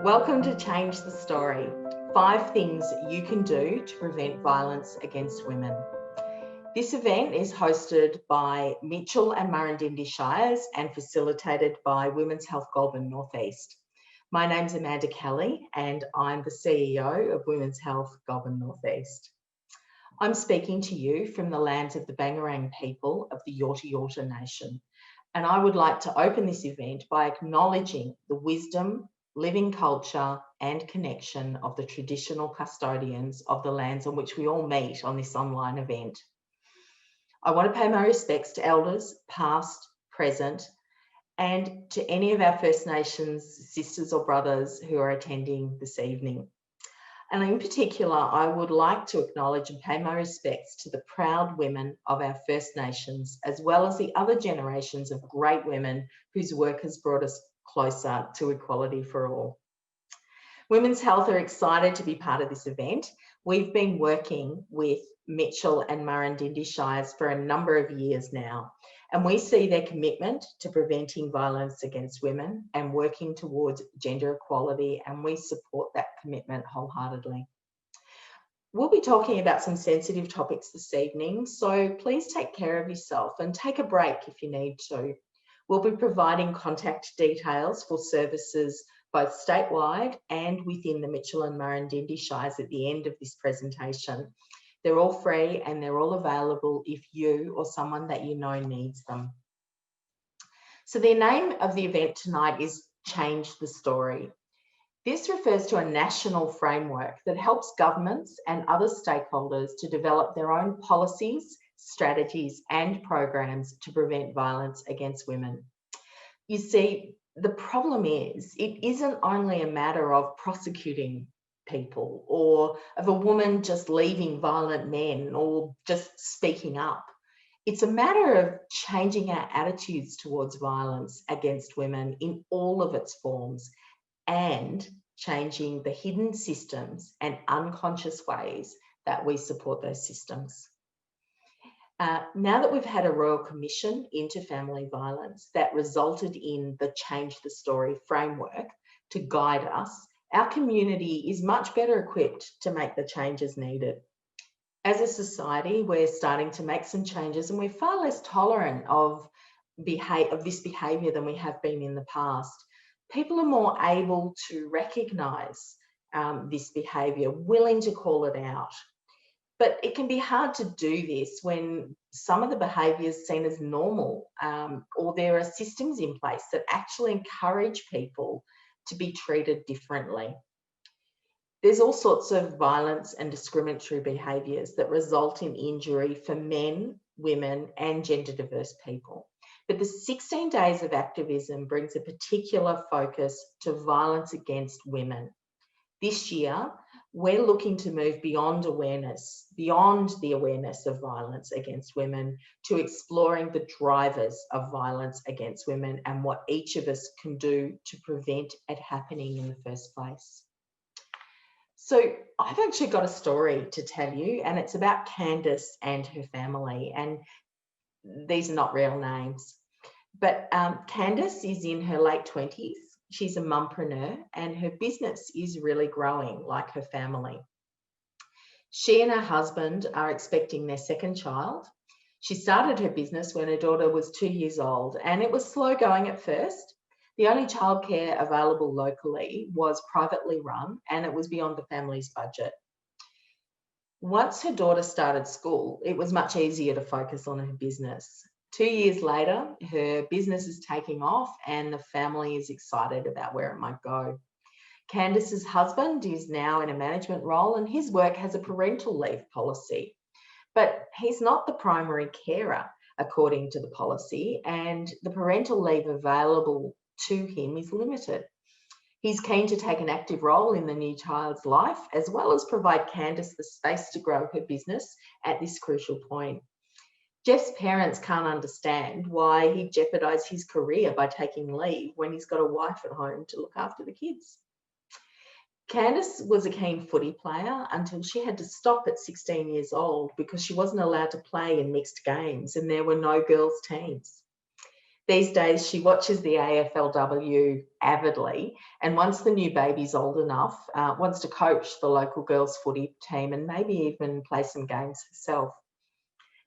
Welcome to Change the Story, 5 things you can do to prevent violence against women. This event is hosted by Mitchell and Murrindindi Shires and facilitated by Women's Health Goulburn Northeast. My name's Amanda Kelly and I'm the CEO of Women's Health Goulburn Northeast. I'm speaking to you from the lands of the Bangarang people of the Yorta Yorta Nation, and I would like to open this event by acknowledging the wisdom, living culture and connection of the traditional custodians of the lands on which we all meet on this online event. I want to pay my respects to elders, past, present, and to any of our First Nations sisters or brothers who are attending this evening. And in particular, I would like to acknowledge and pay my respects to the proud women of our First Nations, as well as the other generations of great women whose work has brought us closer to equality for all. Women's Health are excited to be part of this event. We've been working with Mitchell and Murrindindi Shires for a number of years now, and we see their commitment to preventing violence against women and working towards gender equality, and we support that commitment wholeheartedly. We'll be talking about some sensitive topics this evening, so please take care of yourself and take a break if you need to. We'll be providing contact details for services both statewide and within the Mitchell and Murrindindi Shires at the end of this presentation. They're all free and they're all available if you or someone that you know needs them. So the name of the event tonight is Change the Story. This refers to a national framework that helps governments and other stakeholders to develop their own policies, strategies and programs to prevent violence against women. You see, the problem is it isn't only a matter of prosecuting people or of a woman just leaving violent men or just speaking up. It's a matter of changing our attitudes towards violence against women in all of its forms and changing the hidden systems and unconscious ways that we support those systems. Now that we've had a Royal Commission into family violence that resulted in the Change the Story framework to guide us, our community is much better equipped to make the changes needed. As a society, we're starting to make some changes and we're far less tolerant of this behaviour than we have been in the past. People are more able to recognise this behaviour, willing to call it out. But it can be hard to do this when some of the behaviour is seen as normal, or there are systems in place that actually encourage people to be treated differently. There's all sorts of violence and discriminatory behaviours that result in injury for men, women and gender diverse people. But the 16 days of activism brings a particular focus to violence against women. This year, we're looking to move beyond the awareness of violence against women to exploring the drivers of violence against women and what each of us can do to prevent it happening in the first place. So I've actually got a story to tell you, and it's about Candace and her family, and these are not real names. But Candace is in her late 20s. She's a mumpreneur and her business is really growing like her family. She and her husband are expecting their second child. She started her business when her daughter was 2 years old and it was slow going at first. The only childcare available locally was privately run and it was beyond the family's budget. Once her daughter started school, it was much easier to focus on her business. 2 years later, her business is taking off and the family is excited about where it might go. Candace's husband is now in a management role and his work has a parental leave policy, but he's not the primary carer according to the policy, and the parental leave available to him is limited. He's keen to take an active role in the new child's life, as well as provide Candace the space to grow her business at this crucial point. Jeff's parents can't understand why he'd jeopardise his career by taking leave when he's got a wife at home to look after the kids. Candace was a keen footy player until she had to stop at 16 years old because she wasn't allowed to play in mixed games and there were no girls' teams. These days, she watches the AFLW avidly, and once the new baby's old enough, wants to coach the local girls' footy team and maybe even play some games herself.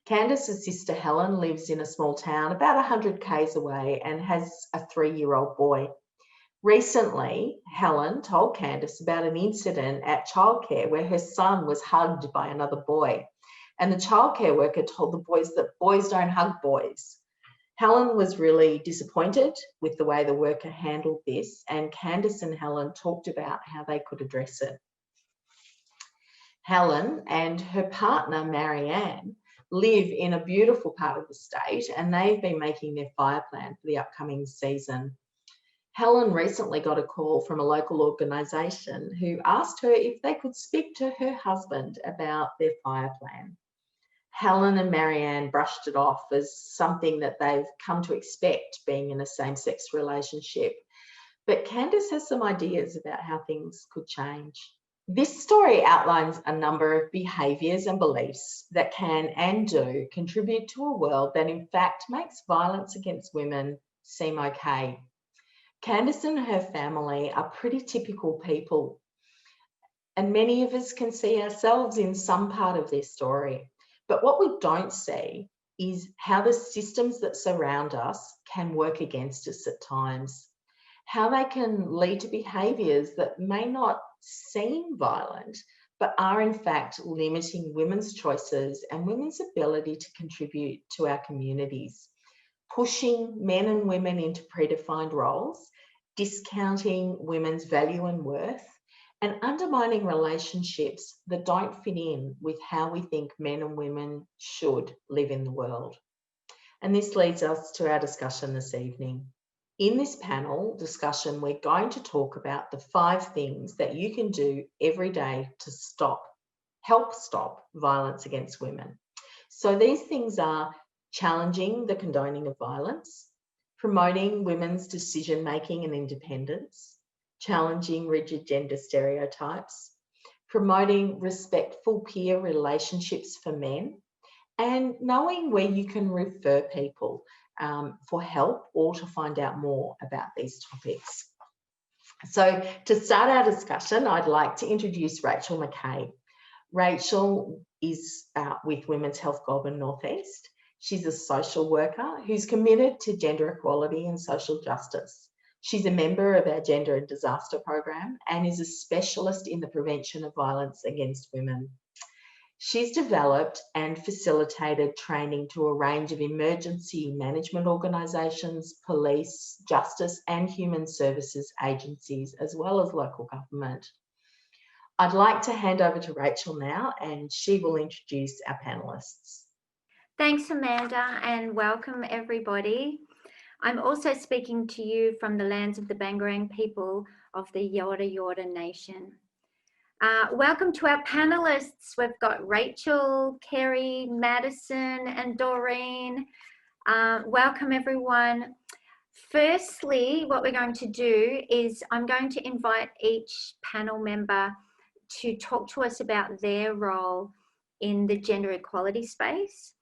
Candace's sister Helen lives in a small town about 100 k's away and has a 3-year-old boy. Recently, Helen told Candace about an incident at childcare where her son was hugged by another boy, and the childcare worker told the boys that boys don't hug boys. Helen was really disappointed with the way the worker handled this, and Candace and Helen talked about how they could address it. Helen and her partner, Marianne, live in a beautiful part of the state, and they've been making their fire plan for the upcoming season. Helen recently got a call from a local organisation who asked her if they could speak to her husband about their fire plan. Helen and Marianne brushed it off as something that they've come to expect being in a same-sex relationship. But Candace has some ideas about how things could change. This story outlines a number of behaviours and beliefs that can and do contribute to a world that in fact makes violence against women seem okay. Candace and her family are pretty typical people, and many of us can see ourselves in some part of their story. But what we don't see is how the systems that surround us can work against us at times, how they can lead to behaviours that may not seem violent, but are in fact limiting women's choices and women's ability to contribute to our communities, pushing men and women into predefined roles, discounting women's value and worth, and undermining relationships that don't fit in with how we think men and women should live in the world. And this leads us to our discussion this evening. In this panel discussion, we're going to talk about the 5 things that you can do every day to help stop violence against women. So these things are challenging the condoning of violence, promoting women's decision-making and independence, challenging rigid gender stereotypes, promoting respectful peer relationships for men, and knowing where you can refer people for help or to find out more about these topics. So to start our discussion, I'd like to introduce Rachael Mackay. Rachael is with Women's Health Goulburn North East. She's a social worker who's committed to gender equality and social justice. She's a member of our Gender and Disaster Program and is a specialist in the prevention of violence against women. She's developed and facilitated training to a range of emergency management organisations, police, justice and human services agencies, as well as local government. I'd like to hand over to Rachael now, and she will introduce our panellists. Thanks, Amanda, and welcome everybody. I'm also speaking to you from the lands of the Bangarang people of the Yorta Yorta Nation. Welcome to our panelists. We've got Rachael, Kerry, Madison, and Doreen. Welcome everyone. Firstly, what we're going to do is I'm going to invite each panel member to talk to us about their role in the gender equality space.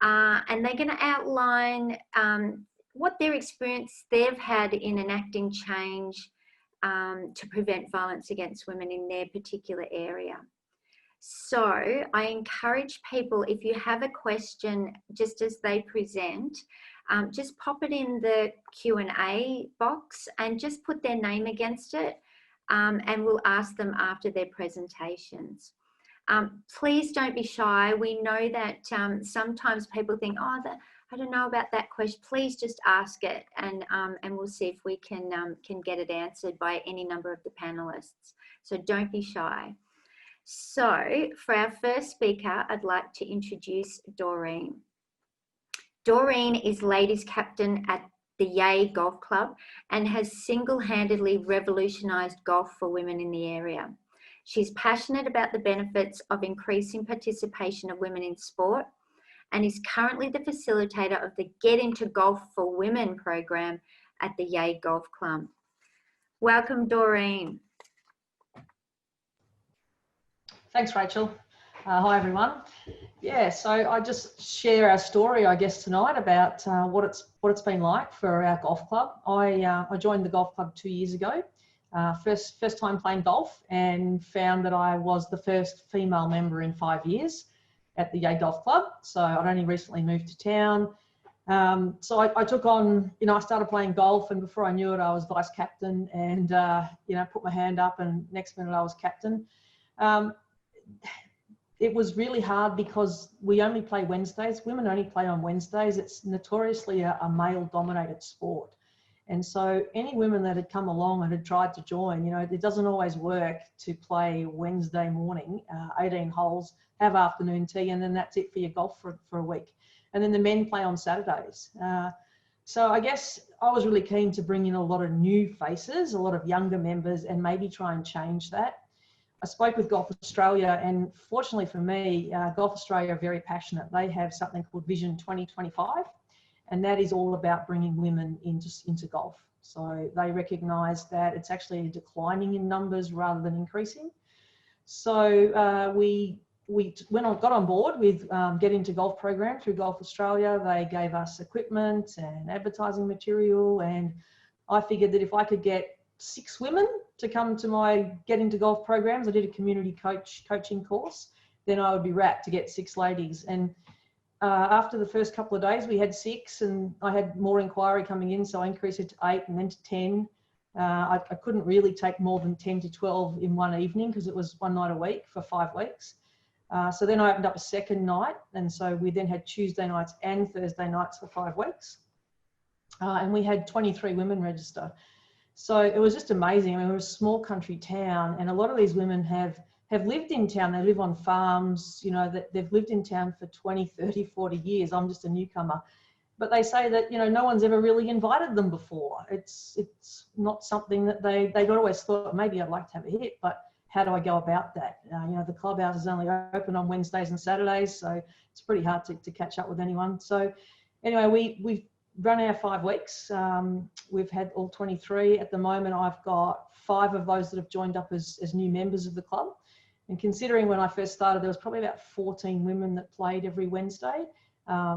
And they're going to outline what their experience they've had in enacting change to prevent violence against women in their particular area. So I encourage people, if you have a question just as they present, just pop it in the Q&A box and just put their name against it, and we'll ask them after their presentations. Please don't be shy. We know that sometimes people think, oh, I don't know about that question. Please just ask it, and we'll see if we can get it answered by any number of the panelists. So don't be shy. So for our first speaker, I'd like to introduce Doreen. Doreen is ladies captain at the Yay Golf Club and has single-handedly revolutionised golf for women in the area. She's passionate about the benefits of increasing participation of women in sport and is currently the facilitator of the Get Into Golf for Women program at the Yay Golf Club. Welcome, Doreen. Thanks, Rachael. Hi, everyone. Yeah, so I just share our story, I guess, tonight about what what it's been like for our golf club. I joined the golf club 2 years ago, first time playing golf, and found that I was the first female member in 5 years at the Yay Golf Club. So I'd only recently moved to town. So I took on, I started playing golf, and before I knew it, I was vice captain, and, put my hand up, and next minute I was captain. It was really hard because we only play Wednesdays. Women only play on Wednesdays. It's notoriously a male-dominated sport. And so any women that had come along and had tried to join, it doesn't always work to play Wednesday morning, 18 holes, have afternoon tea, and then that's it for your golf for a week. And then the men play on Saturdays. So I guess I was really keen to bring in a lot of new faces, a lot of younger members, and maybe try and change that. I spoke with Golf Australia, and fortunately for me, Golf Australia are very passionate. They have something called Vision 2025, and that is all about bringing women into golf. So they recognise that it's actually declining in numbers rather than increasing. So when I got on board with Get Into Golf program through Golf Australia, they gave us equipment and advertising material, and I figured that if I could get 6 women to come to my Get Into Golf programs, I did a community coaching course, then I would be wrapped to get 6 ladies. And after the first couple of days, we had 6, and I had more inquiry coming in, so I increased it to 8 and then to 10. I couldn't really take more than 10 to 12 in one evening because it was one night a week for 5 weeks. So then I opened up a second night, and so we then had Tuesday nights and Thursday nights for 5 weeks. And we had 23 women register. So it was just amazing. I mean, we're a small country town, and a lot of these women have lived in town. They live on farms, that they've lived in town for 20, 30, 40 years. I'm just a newcomer. But they say that, no one's ever really invited them before. It's not something that they'd always thought, maybe I'd like to have a hit, but how do I go about that? The clubhouse is only open on Wednesdays and Saturdays, so it's pretty hard to catch up with anyone. So anyway, we've run our 5 weeks. We've had all 23. At the moment, I've got 5 of those that have joined up as new members of the club. And considering when I first started, there was probably about 14 women that played every Wednesday.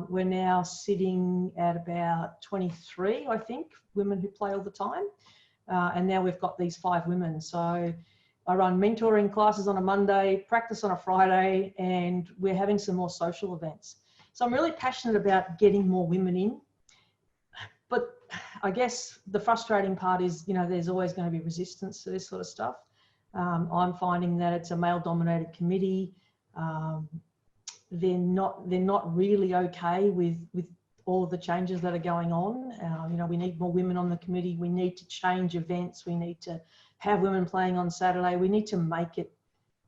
We're now sitting at about 23, I think, women who play all the time. And now we've got these 5 women. So I run mentoring classes on a Monday, practice on a Friday, and we're having some more social events. So I'm really passionate about getting more women in. But I guess the frustrating part is, there's always going to be resistance to this sort of stuff. I'm finding that it's a male-dominated committee. They're not really okay with all of the changes that are going on. We need more women on the committee. We need to change events. We need to have women playing on Saturday. We need to make it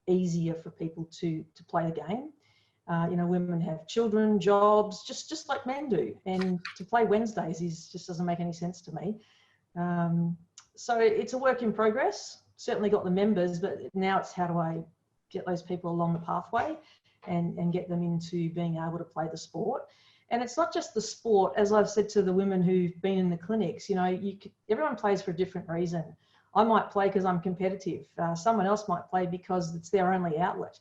easier for people to play the game. Women have children, jobs, just like men do. And to play Wednesdays just doesn't make any sense to me. So it's a work in progress. Certainly got the members, but now it's how do I get those people along the pathway and get them into being able to play the sport. And it's not just the sport, as I've said to the women who've been in the clinics, everyone plays for a different reason. I might play because I'm competitive. Someone else might play because it's their only outlet.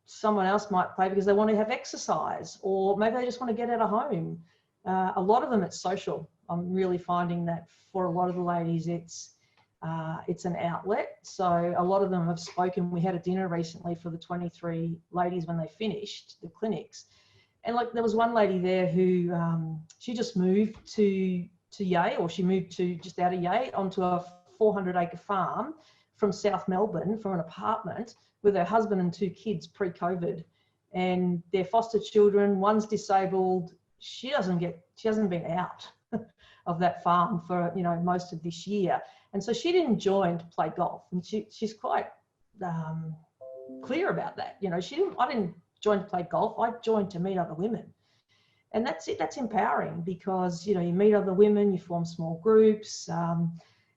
Someone else might play because they want to have exercise, or maybe they just want to get out of home. A lot of them, it's social. I'm really finding that for a lot of the ladies, it's an outlet. So a lot of them have spoken. We had a dinner recently for the 23 ladies when they finished the clinics. And there was one lady there who, she just moved to Yay, or she moved to just out of Yay onto a 400-acre farm from South Melbourne, from an apartment, with her husband and 2 kids pre-COVID, and they're foster children. One's disabled. She hasn't been out of that farm for most of this year, and so she didn't join to play golf, and she's quite clear about that. I didn't join to play golf. I joined to meet other women, and that's it. That's empowering because you meet other women, you form small groups.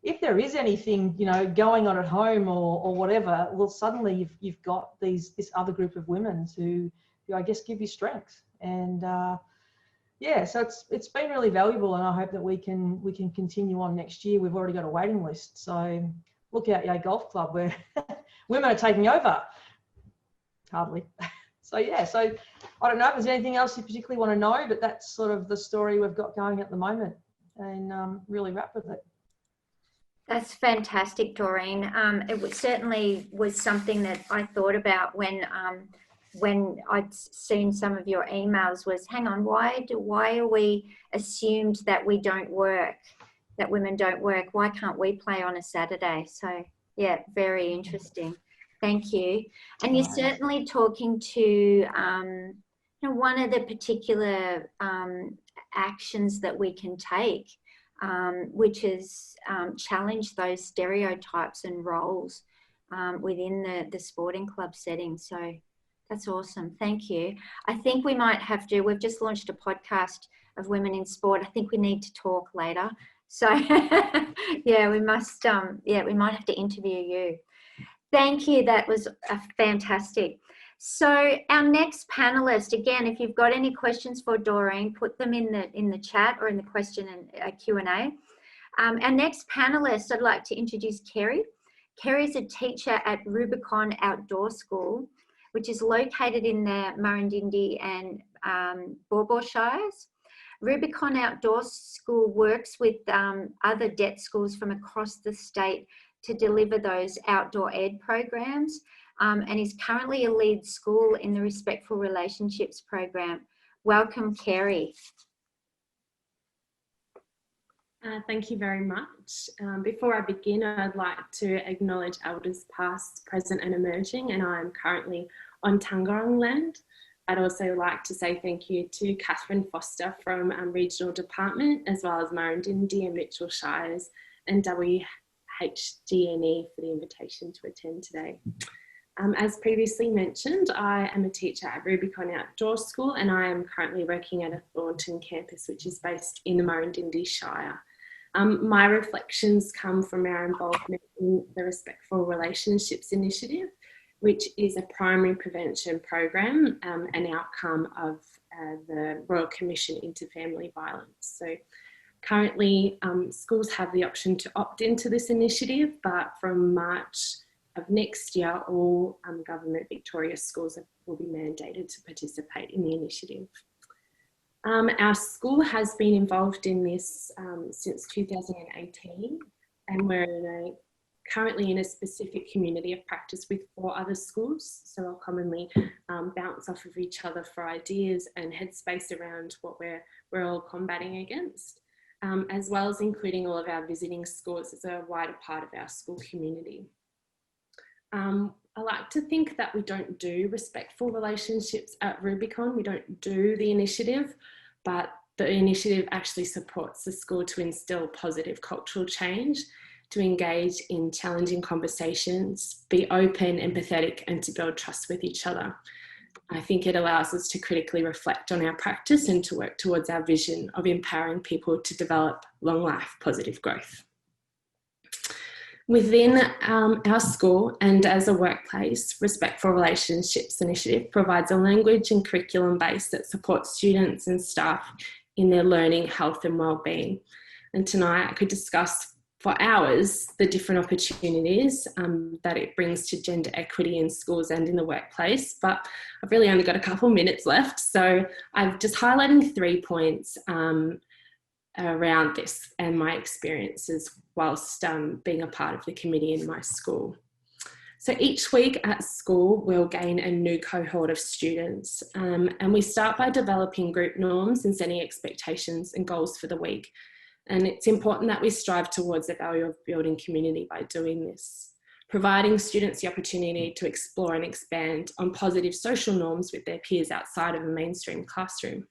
If there is anything, going on at home or whatever, well, suddenly you've got this other group of women who I guess give you strength. And so it's been really valuable, and I hope that we can continue on next year. We've already got a waiting list, so look out, Yay Golf Club, where women are taking over. Hardly. So yeah, so I don't know if there's anything else you particularly want to know, but that's sort of the story we've got going at the moment, and really wrap with it. That's fantastic, Doreen. It certainly was something that I thought about when I'd seen some of your emails. Was, hang on, why are we assumed that we don't work, that women don't work? Why can't we play on a Saturday? So yeah, very interesting. Thank you. And you're certainly talking to you know, one of the particular actions that we can take, which is challenge those stereotypes and roles within the sporting club setting. So that's awesome. Thank you. I think we might have to, we've just launched a podcast of women in sport. I think we need to talk later. So yeah, we must, we might have to interview you. Thank you. That was fantastic. So our next panelist, again, if you've got any questions for Doreen, put them in the chat or in the question and Q&A. Our next panelist, I'd like to introduce Kerry. Kerry is a teacher at Rubicon Outdoor School, which is located in the Murrindindi and Mitchells Shires. Rubicon Outdoor School works with other DET schools from across the state to deliver those outdoor ed programs, and is currently a lead school in the Respectful Relationships program. Welcome, Kerry. Thank you very much. Before I begin, I'd like to acknowledge elders past, present and emerging, and I am currently on Tangarong land. I'd also like to say thank you to Catherine Foster from Regional Department, as well as Murrindindi and Mitchell Shires and WHGNE for the invitation to attend today. As previously mentioned, I am a teacher at Rubicon Outdoor School, and I am currently working at a Thornton campus, which is based in the Murrindindi Shire. My reflections come from our involvement in the Respectful Relationships Initiative, which is a primary prevention program, an outcome of the Royal Commission into Family Violence. So currently, schools have the option to opt into this initiative, but from March of next year, all government Victoria schools will be mandated to participate in the initiative. Our school has been involved in this since 2018, and we're currently in a specific community of practice with 4 other schools. So I'll commonly bounce off of each other for ideas and headspace around what we're all combating against, as well as including all of our visiting schools as a wider part of our school community. I like to think that we don't do respectful relationships at Rubicon. We don't do the initiative, but the initiative actually supports the school to instill positive cultural change, to engage in challenging conversations, be open, empathetic, and to build trust with each other. I think it allows us to critically reflect on our practice and to work towards our vision of empowering people to develop long life positive growth. Within our school and as a workplace, Respectful Relationships Initiative provides a language and curriculum base that supports students and staff in their learning, health and wellbeing. And tonight I could discuss for hours the different opportunities that it brings to gender equity in schools and in the workplace, but I've really only got a couple minutes left, so I'm just highlighting 3 points around this and my experiences whilst being a part of the committee in my school. So each week at school, we'll gain a new cohort of students, and we start by developing group norms and setting expectations and goals for the week. And it's important that we strive towards the value of building community by doing this, providing students the opportunity to explore and expand on positive social norms with their peers outside of a mainstream classroom.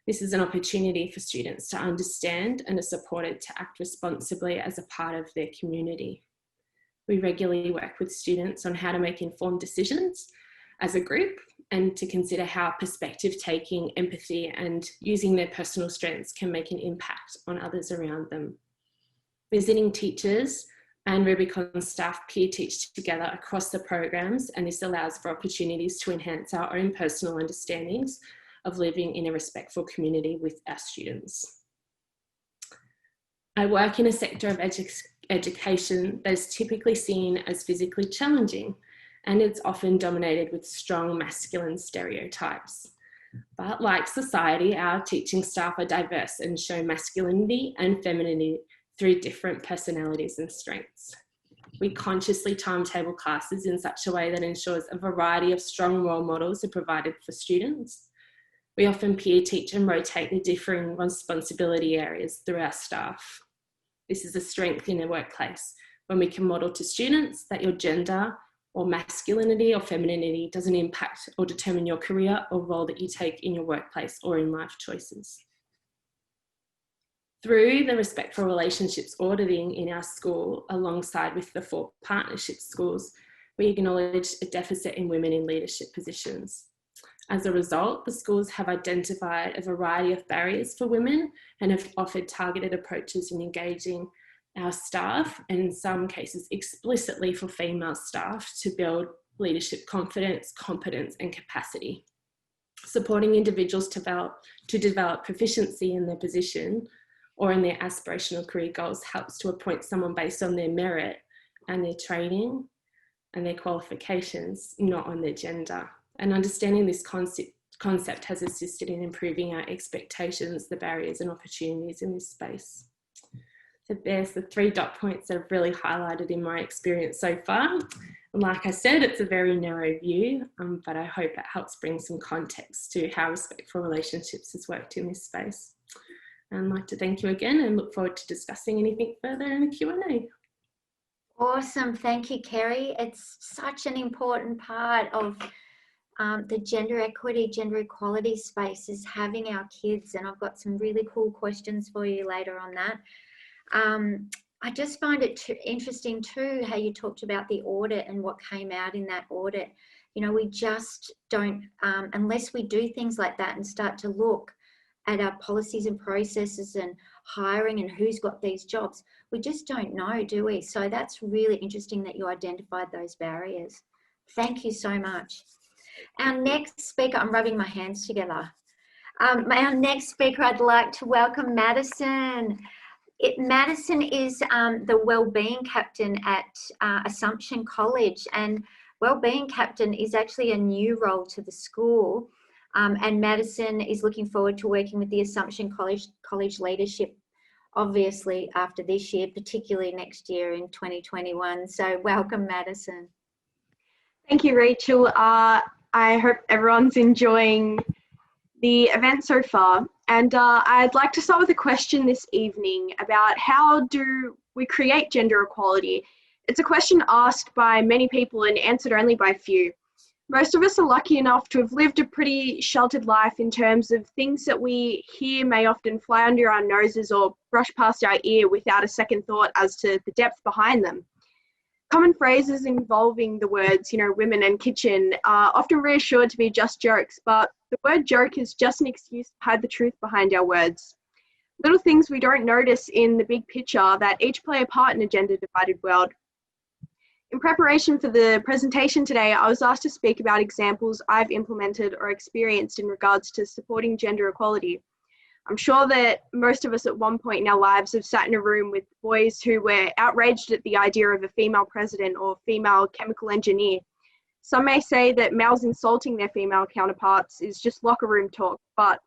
This is an opportunity for students to understand and are supported to act responsibly as a part of their community. We regularly work with students on how to make informed decisions as a group and to consider how perspective taking, empathy and using their personal strengths can make an impact on others around them. Visiting teachers and Rubicon staff peer teach together across the programs, and this allows for opportunities to enhance our own personal understandings of living in a respectful community with our students. I work in a sector of education that is typically seen as physically challenging, and it's often dominated with strong masculine stereotypes. But like society, our teaching staff are diverse and show masculinity and femininity through different personalities and strengths. We consciously timetable classes in such a way that ensures a variety of strong role models are provided for students. We often peer teach and rotate the differing responsibility areas through our staff. This is a strength in a workplace when we can model to students that your gender or masculinity or femininity doesn't impact or determine your career or role that you take in your workplace or in life choices. Through the Respectful Relationships auditing in our school, alongside with the 4 partnership schools, we acknowledge a deficit in women in leadership positions. As a result, the schools have identified a variety of barriers for women and have offered targeted approaches in engaging our staff, and in some cases explicitly for female staff, to build leadership confidence, competence and capacity. Supporting individuals to develop proficiency in their position or in their aspirational career goals helps to appoint someone based on their merit and their training and their qualifications, not on their gender. And understanding this concept has assisted in improving our expectations, the barriers and opportunities in this space. So there's the 3 dot points that I've really highlighted in my experience so far. And like I said, it's a very narrow view, but I hope it helps bring some context to how Respectful Relationships has worked in this space. And I'd like to thank you again and look forward to discussing anything further in the Q&A. Awesome. Thank you, Kerry. It's such an important part of the gender equity, gender equality space is having our kids, and I've got some really cool questions for you later on that. I just find it interesting too how you talked about the audit and what came out in that audit. You know, we just don't, unless we do things like that and start to look at our policies and processes and hiring and who's got these jobs, we just don't know, do we? So that's really interesting that you identified those barriers. Thank you so much. Our next speaker, I'm rubbing my hands together. Our next speaker, I'd like to welcome Madison. Madison is the Wellbeing Captain at Assumption College, and Wellbeing Captain is actually a new role to the school, and Madison is looking forward to working with the Assumption College leadership, obviously after this year, particularly next year in 2021. So welcome, Madison. Thank you, Rachel. I hope everyone's enjoying the event so far. And I'd like to start with a question this evening about how do we create gender equality? It's a question asked by many people and answered only by few. Most of us are lucky enough to have lived a pretty sheltered life in terms of things that we hear may often fly under our noses or brush past our ear without a second thought as to the depth behind them. Common phrases involving the words, women and kitchen are often reassured to be just jokes, but the word joke is just an excuse to hide the truth behind our words. Little things we don't notice in the big picture that each play a part in a gender-divided world. In preparation for the presentation today, I was asked to speak about examples I've implemented or experienced in regards to supporting gender equality. I'm sure that most of us at one point in our lives have sat in a room with boys who were outraged at the idea of a female president or female chemical engineer. Some may say that males insulting their female counterparts is just locker room talk, but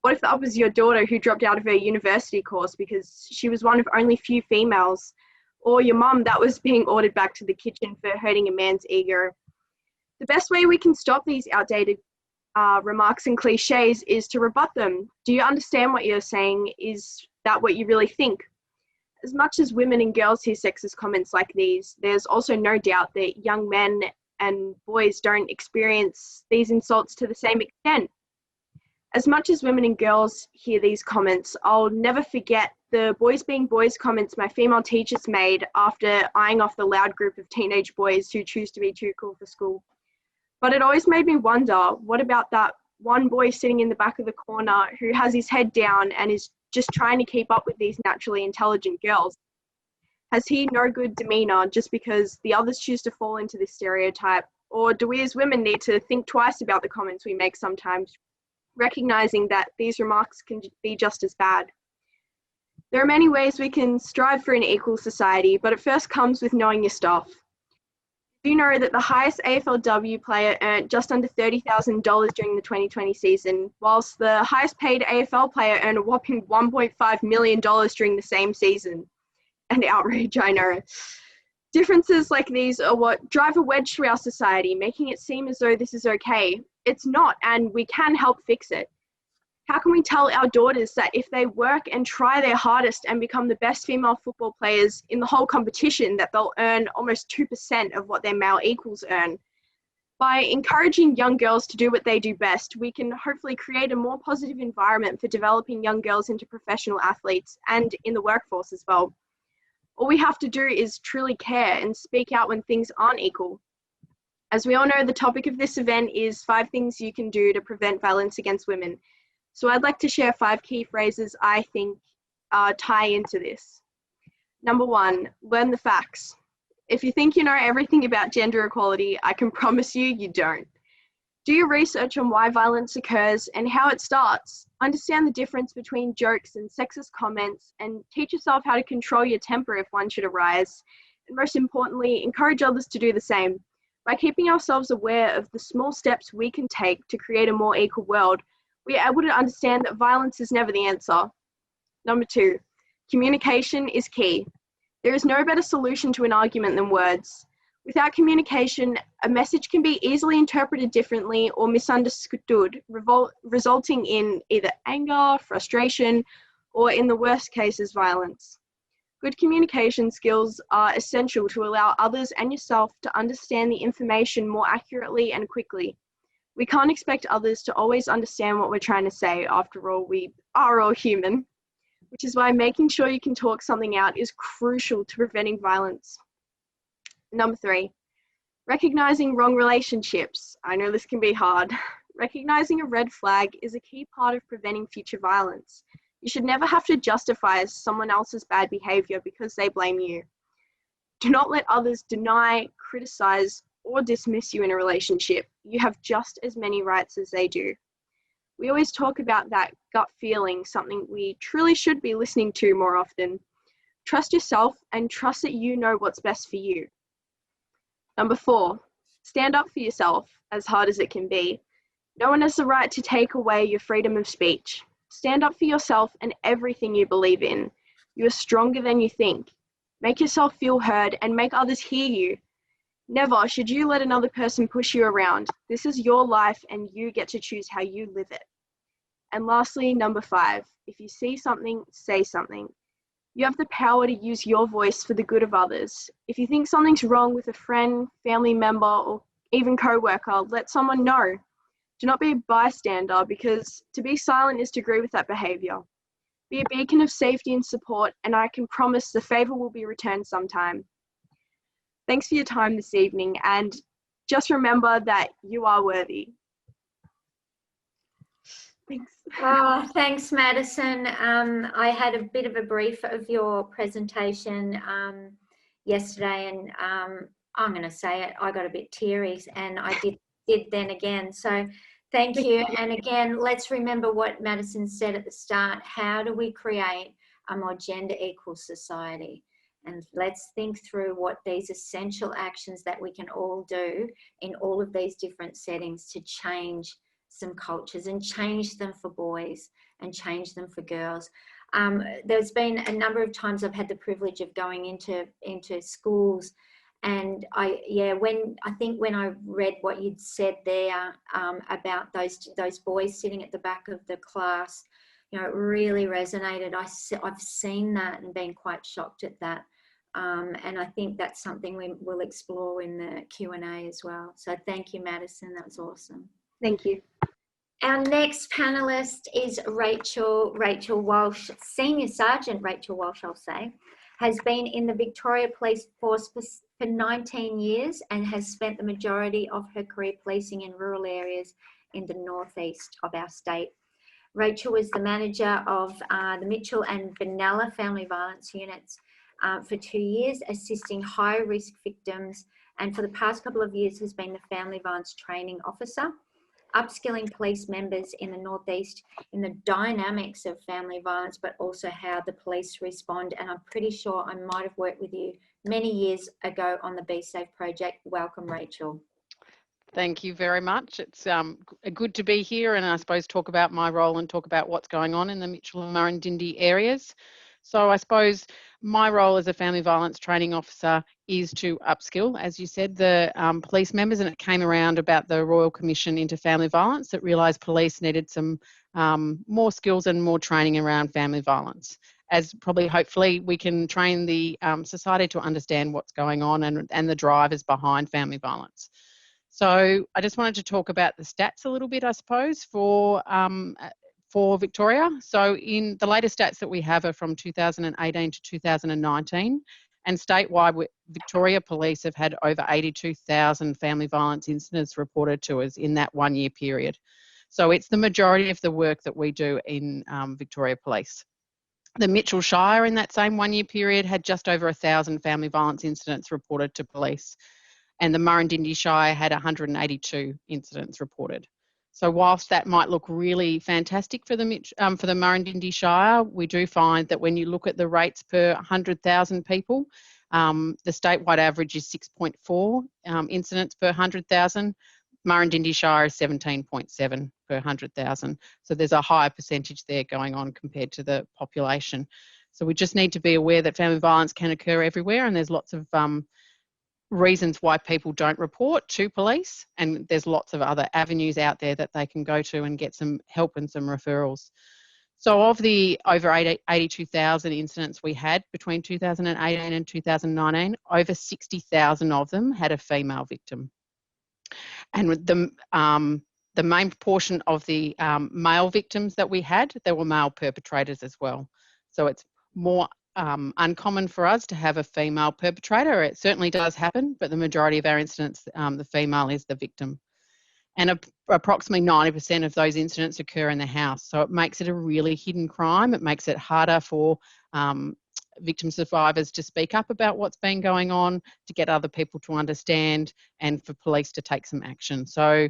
what if that was your daughter who dropped out of her university course because she was one of only few females, or your mum that was being ordered back to the kitchen for hurting a man's ego? The best way we can stop these outdated remarks and cliches is to rebut them. Do you understand what you're saying? Is that what you really think? As much as women and girls hear sexist comments like these, there's also no doubt that young men and boys don't experience these insults to the same extent. As much as women and girls hear these comments, I'll never forget the boys being boys comments my female teachers made after eyeing off the loud group of teenage boys who choose to be too cool for school. But it always made me wonder, what about that one boy sitting in the back of the corner who has his head down and is just trying to keep up with these naturally intelligent girls? Has he no good demeanor just because the others choose to fall into this stereotype? Or do we as women need to think twice about the comments we make sometimes, recognizing that these remarks can be just as bad? There are many ways we can strive for an equal society, but it first comes with knowing your stuff. It Do you know that the highest AFLW player earned just under $30,000 during the 2020 season, whilst the highest paid AFL player earned a whopping $1.5 million during the same season? An outrage, I know. Differences like these are what drive a wedge through our society, making it seem as though this is okay. It's not, and we can help fix it. How can we tell our daughters that if they work and try their hardest and become the best female football players in the whole competition, that they'll earn almost 2% of what their male equals earn? By encouraging young girls to do what they do best, we can hopefully create a more positive environment for developing young girls into professional athletes and in the workforce as well. All we have to do is truly care and speak out when things aren't equal. As we all know, the topic of this event is 5 things you can do to prevent violence against women. So I'd like to share 5 key phrases I think tie into this. Number 1, learn the facts. If you think you know everything about gender equality, I can promise you don't. Do your research on why violence occurs and how it starts. Understand the difference between jokes and sexist comments, and teach yourself how to control your temper if one should arise. And most importantly, encourage others to do the same. By keeping ourselves aware of the small steps we can take to create a more equal world, we are able to understand that violence is never the answer. Number 2, communication is key. There is no better solution to an argument than words. Without communication, a message can be easily interpreted differently or misunderstood, resulting in either anger, frustration, or in the worst cases, violence. Good communication skills are essential to allow others and yourself to understand the information more accurately and quickly. We can't expect others to always understand what we're trying to say. After all, we are all human, which is why making sure you can talk something out is crucial to preventing violence. Number 3, recognizing wrong relationships. I know this can be hard. Recognizing a red flag is a key part of preventing future violence. You should never have to justify someone else's bad behavior because they blame you. Do not let others deny, criticize, or dismiss you in a relationship. You have just as many rights as they do. We always talk about that gut feeling, something we truly should be listening to more often. Trust yourself and trust that you know what's best for you. Number 4, stand up for yourself, as hard as it can be. No one has the right to take away your freedom of speech. Stand up for yourself and everything you believe in. You are stronger than you think. Make yourself feel heard and make others hear you. Never should you let another person push you around. This is your life and you get to choose how you live it. And lastly, number 5, if you see something, say something. You have the power to use your voice for the good of others. If you think something's wrong with a friend, family member, or even co-worker, let someone know. Do not be a bystander, because to be silent is to agree with that behavior. Be a beacon of safety and support, and I can promise the favor will be returned sometime. Thanks for your time this evening, and just remember that you are worthy. Thanks. Oh, thanks, Madison. I had a bit of a brief of your presentation yesterday, and I'm going to say it, I got a bit teary, and I did then again. So thank you. And again, let's remember what Madison said at the start. How do we create a more gender equal society? And let's think through what these essential actions that we can all do in all of these different settings to change some cultures and change them for boys and change them for girls. There's been a number of times I've had the privilege of going into schools, and I think when I read what you'd said there about those boys sitting at the back of the class, you know, it really resonated. I've seen that and been quite shocked at that. And I think that's something we will explore in the Q&A as well. So thank you, Madison. That was awesome. Thank you. Our next panelist is Rachael Walsh, Senior Sergeant Rachael Walsh, I'll say, has been in the Victoria Police Force for 19 years and has spent the majority of her career policing in rural areas in the northeast of our state. Rachael was the manager of the Mitchell and Vanilla family violence units for 2 years, assisting high-risk victims, and for the past couple of years has been the family violence training officer, upskilling police members in the northeast in the dynamics of family violence, but also how the police respond. And I'm pretty sure I might have worked with you, many years ago on the Be Safe project. Welcome, Rachael. Thank you very much. It's good to be here and I suppose talk about my role and talk about what's going on in the Mitchell and Murrindindi areas. So I suppose my role as a family violence training officer is to upskill, as you said, the police members, and it came around about the Royal Commission into Family Violence that realised police needed some more skills and more training around family violence. As probably hopefully we can train the society to understand what's going on and the drivers behind family violence. So I just wanted to talk about the stats a little bit, I suppose, for Victoria. So in the latest stats that we have are from 2018 to 2019, and statewide, Victoria Police have had over 82,000 family violence incidents reported to us in that 1 year period. So it's the majority of the work that we do in Victoria Police. The Mitchell Shire in that same 1 year period had just over 1,000 family violence incidents reported to police, and the Murrindindi Shire had 182 incidents reported. So whilst that might look really fantastic for the Murrindindi Shire, we do find that when you look at the rates per 100,000 people, the statewide average is 6.4 incidents per 100,000. Murrindindi Shire is 17.7 per 100,000. So there's a higher percentage there going on compared to the population. So we just need to be aware that family violence can occur everywhere, and there's lots of reasons why people don't report to police, and there's lots of other avenues out there that they can go to and get some help and some referrals. So of the over 82,000 incidents we had between 2018 and 2019, over 60,000 of them had a female victim. And with the main portion of the male victims that we had, there were male perpetrators as well. So it's more uncommon for us to have a female perpetrator. It certainly does happen, but the majority of our incidents, the female is the victim. And approximately 90% of those incidents occur in the house. So it makes it a really hidden crime. It makes it harder for victim survivors to speak up about what's been going on, to get other people to understand, and for police to take some action. So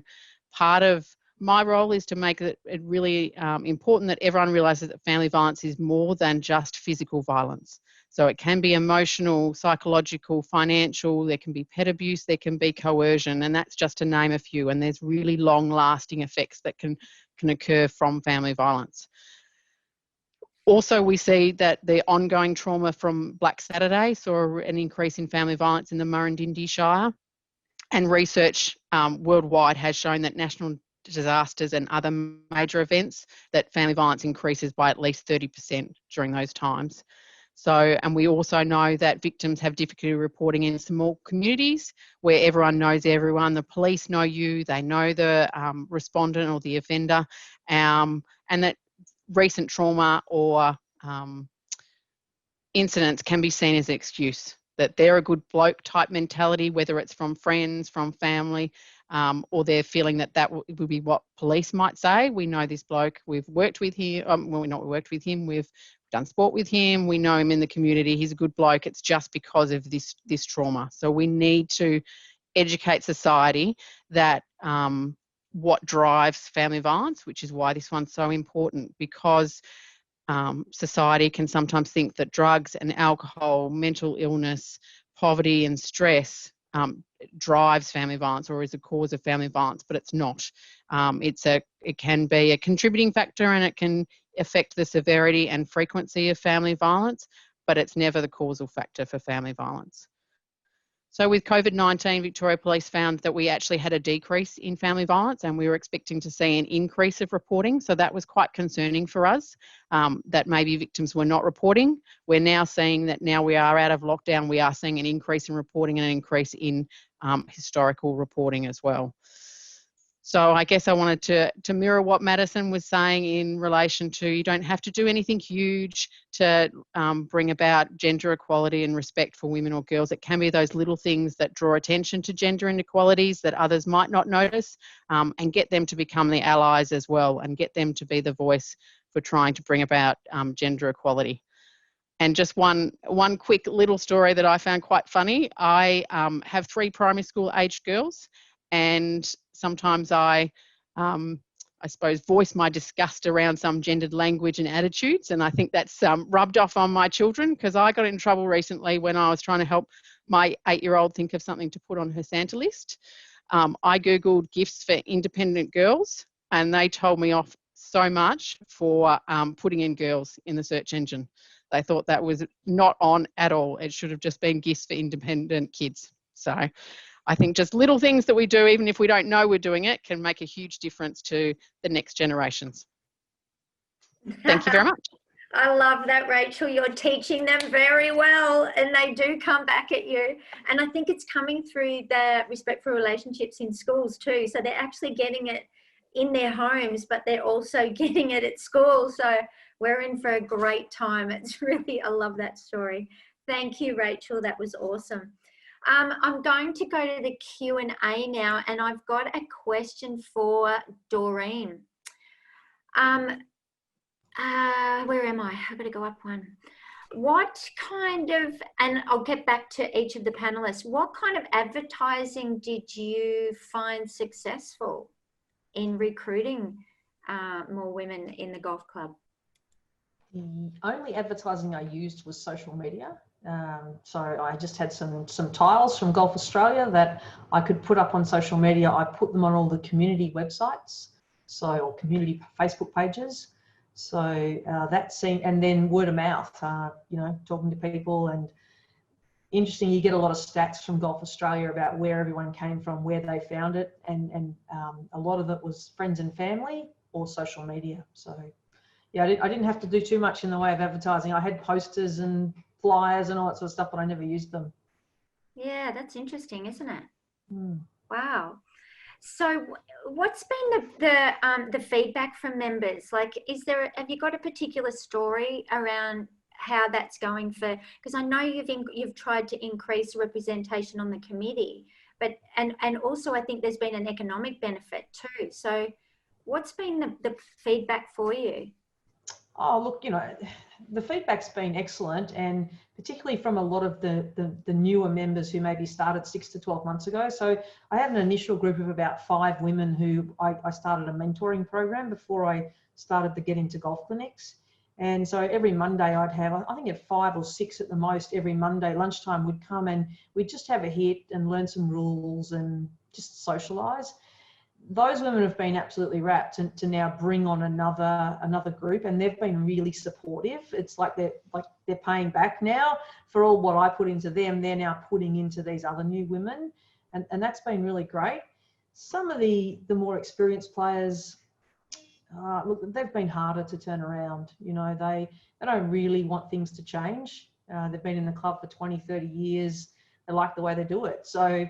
part of my role is to make it really important that everyone realises that family violence is more than just physical violence. So it can be emotional, psychological, financial, there can be pet abuse, there can be coercion, and that's just to name a few. And there's really long-lasting effects that can occur from family violence. Also, we see that the ongoing trauma from Black Saturday saw an increase in family violence in the Murrindindi Shire, and research worldwide has shown that national disasters and other major events, that family violence increases by at least 30% during those times. So, and we also know that victims have difficulty reporting in small communities where everyone knows everyone. The police know you, they know the respondent or the offender, and that recent trauma or incidents can be seen as an excuse, that they're a good bloke type mentality, whether it's from friends, from family, or they're feeling that that would be what police might say. We know this bloke, we've worked with him, well, we've not worked with him, we've done sport with him, we know him in the community, he's a good bloke, it's just because of this trauma. So we need to educate society that what drives family violence, which is why this one's so important, because society can sometimes think that drugs and alcohol, mental illness, poverty and stress drives family violence or is a cause of family violence, but it's not. It can be a contributing factor, and it can affect the severity and frequency of family violence, but it's never the causal factor for family violence. So with COVID-19, Victoria Police found that we actually had a decrease in family violence, and we were expecting to see an increase of reporting. So that was quite concerning for us, that maybe victims were not reporting. We're now seeing that now we are out of lockdown, we are seeing an increase in reporting and an increase in historical reporting as well. So I guess I wanted to mirror what Madison was saying in relation to, you don't have to do anything huge to bring about gender equality and respect for women or girls. It can be those little things that draw attention to gender inequalities that others might not notice, and get them to become the allies as well, and get them to be the voice for trying to bring about gender equality. And just one quick little story that I found quite funny. I have 3 primary school aged girls, and sometimes I I suppose, voice my disgust around some gendered language and attitudes. And I think that's rubbed off on my children, because I got in trouble recently when I was trying to help my 8-year-old think of something to put on her Santa list. I Googled gifts for independent girls, and they told me off so much for putting in girls in the search engine. They thought that was not on at all. It should have just been gifts for independent kids. So I think just little things that we do, even if we don't know we're doing it, can make a huge difference to the next generations. Thank you very much. I love that, Rachel. You're teaching them very well, and they do come back at you. And I think it's coming through the respectful relationships in schools too. So they're actually getting it in their homes, but they're also getting it at school. So we're in for a great time. It's really, I love that story. Thank you, Rachel. That was awesome. I'm going to go to the Q&A now, and I've got a question for Doreen. Where am I? I've got to go up one. What kind of, and I'll get back to each of the panelists, what kind of advertising did you find successful in recruiting more women in the golf club? The only advertising I used was social media. So I just had some tiles from Golf Australia that I could put up on social media. I put them on all the community websites, or community Facebook pages. So that seemed, and then word of mouth, talking to people. And interesting, you get a lot of stats from Golf Australia about where everyone came from, where they found it, and a lot of it was friends and family or social media. So yeah, I didn't have to do too much in the way of advertising. I had posters and flyers and all that sort of stuff, but I never used them. Yeah, that's interesting, isn't it? Mm. Wow. So what's been the feedback from members? Like, have you got a particular story around how that's going for, because I know you've tried to increase representation on the committee, but and also I think there's been an economic benefit too. So what's been the feedback for you? Oh, look, the feedback's been excellent, and particularly from a lot of the newer members who maybe started 6 to 12 months ago. So I had an initial group of about 5 women who I started a mentoring program before I started the Get Into Golf clinics. And so every Monday I'd have, I think at 5 or 6 at the most, every Monday lunchtime would come and we'd just have a hit and learn some rules and just socialise. Those women have been absolutely rapt to now bring on another group, and they've been really supportive. It's like they're paying back now for all what I put into them. They're now putting into these other new women, and that's been really great. Some of the more experienced players, look, they've been harder to turn around. They don't really want things to change. They've been in the club for 20, 30 years. They like the way they do it. So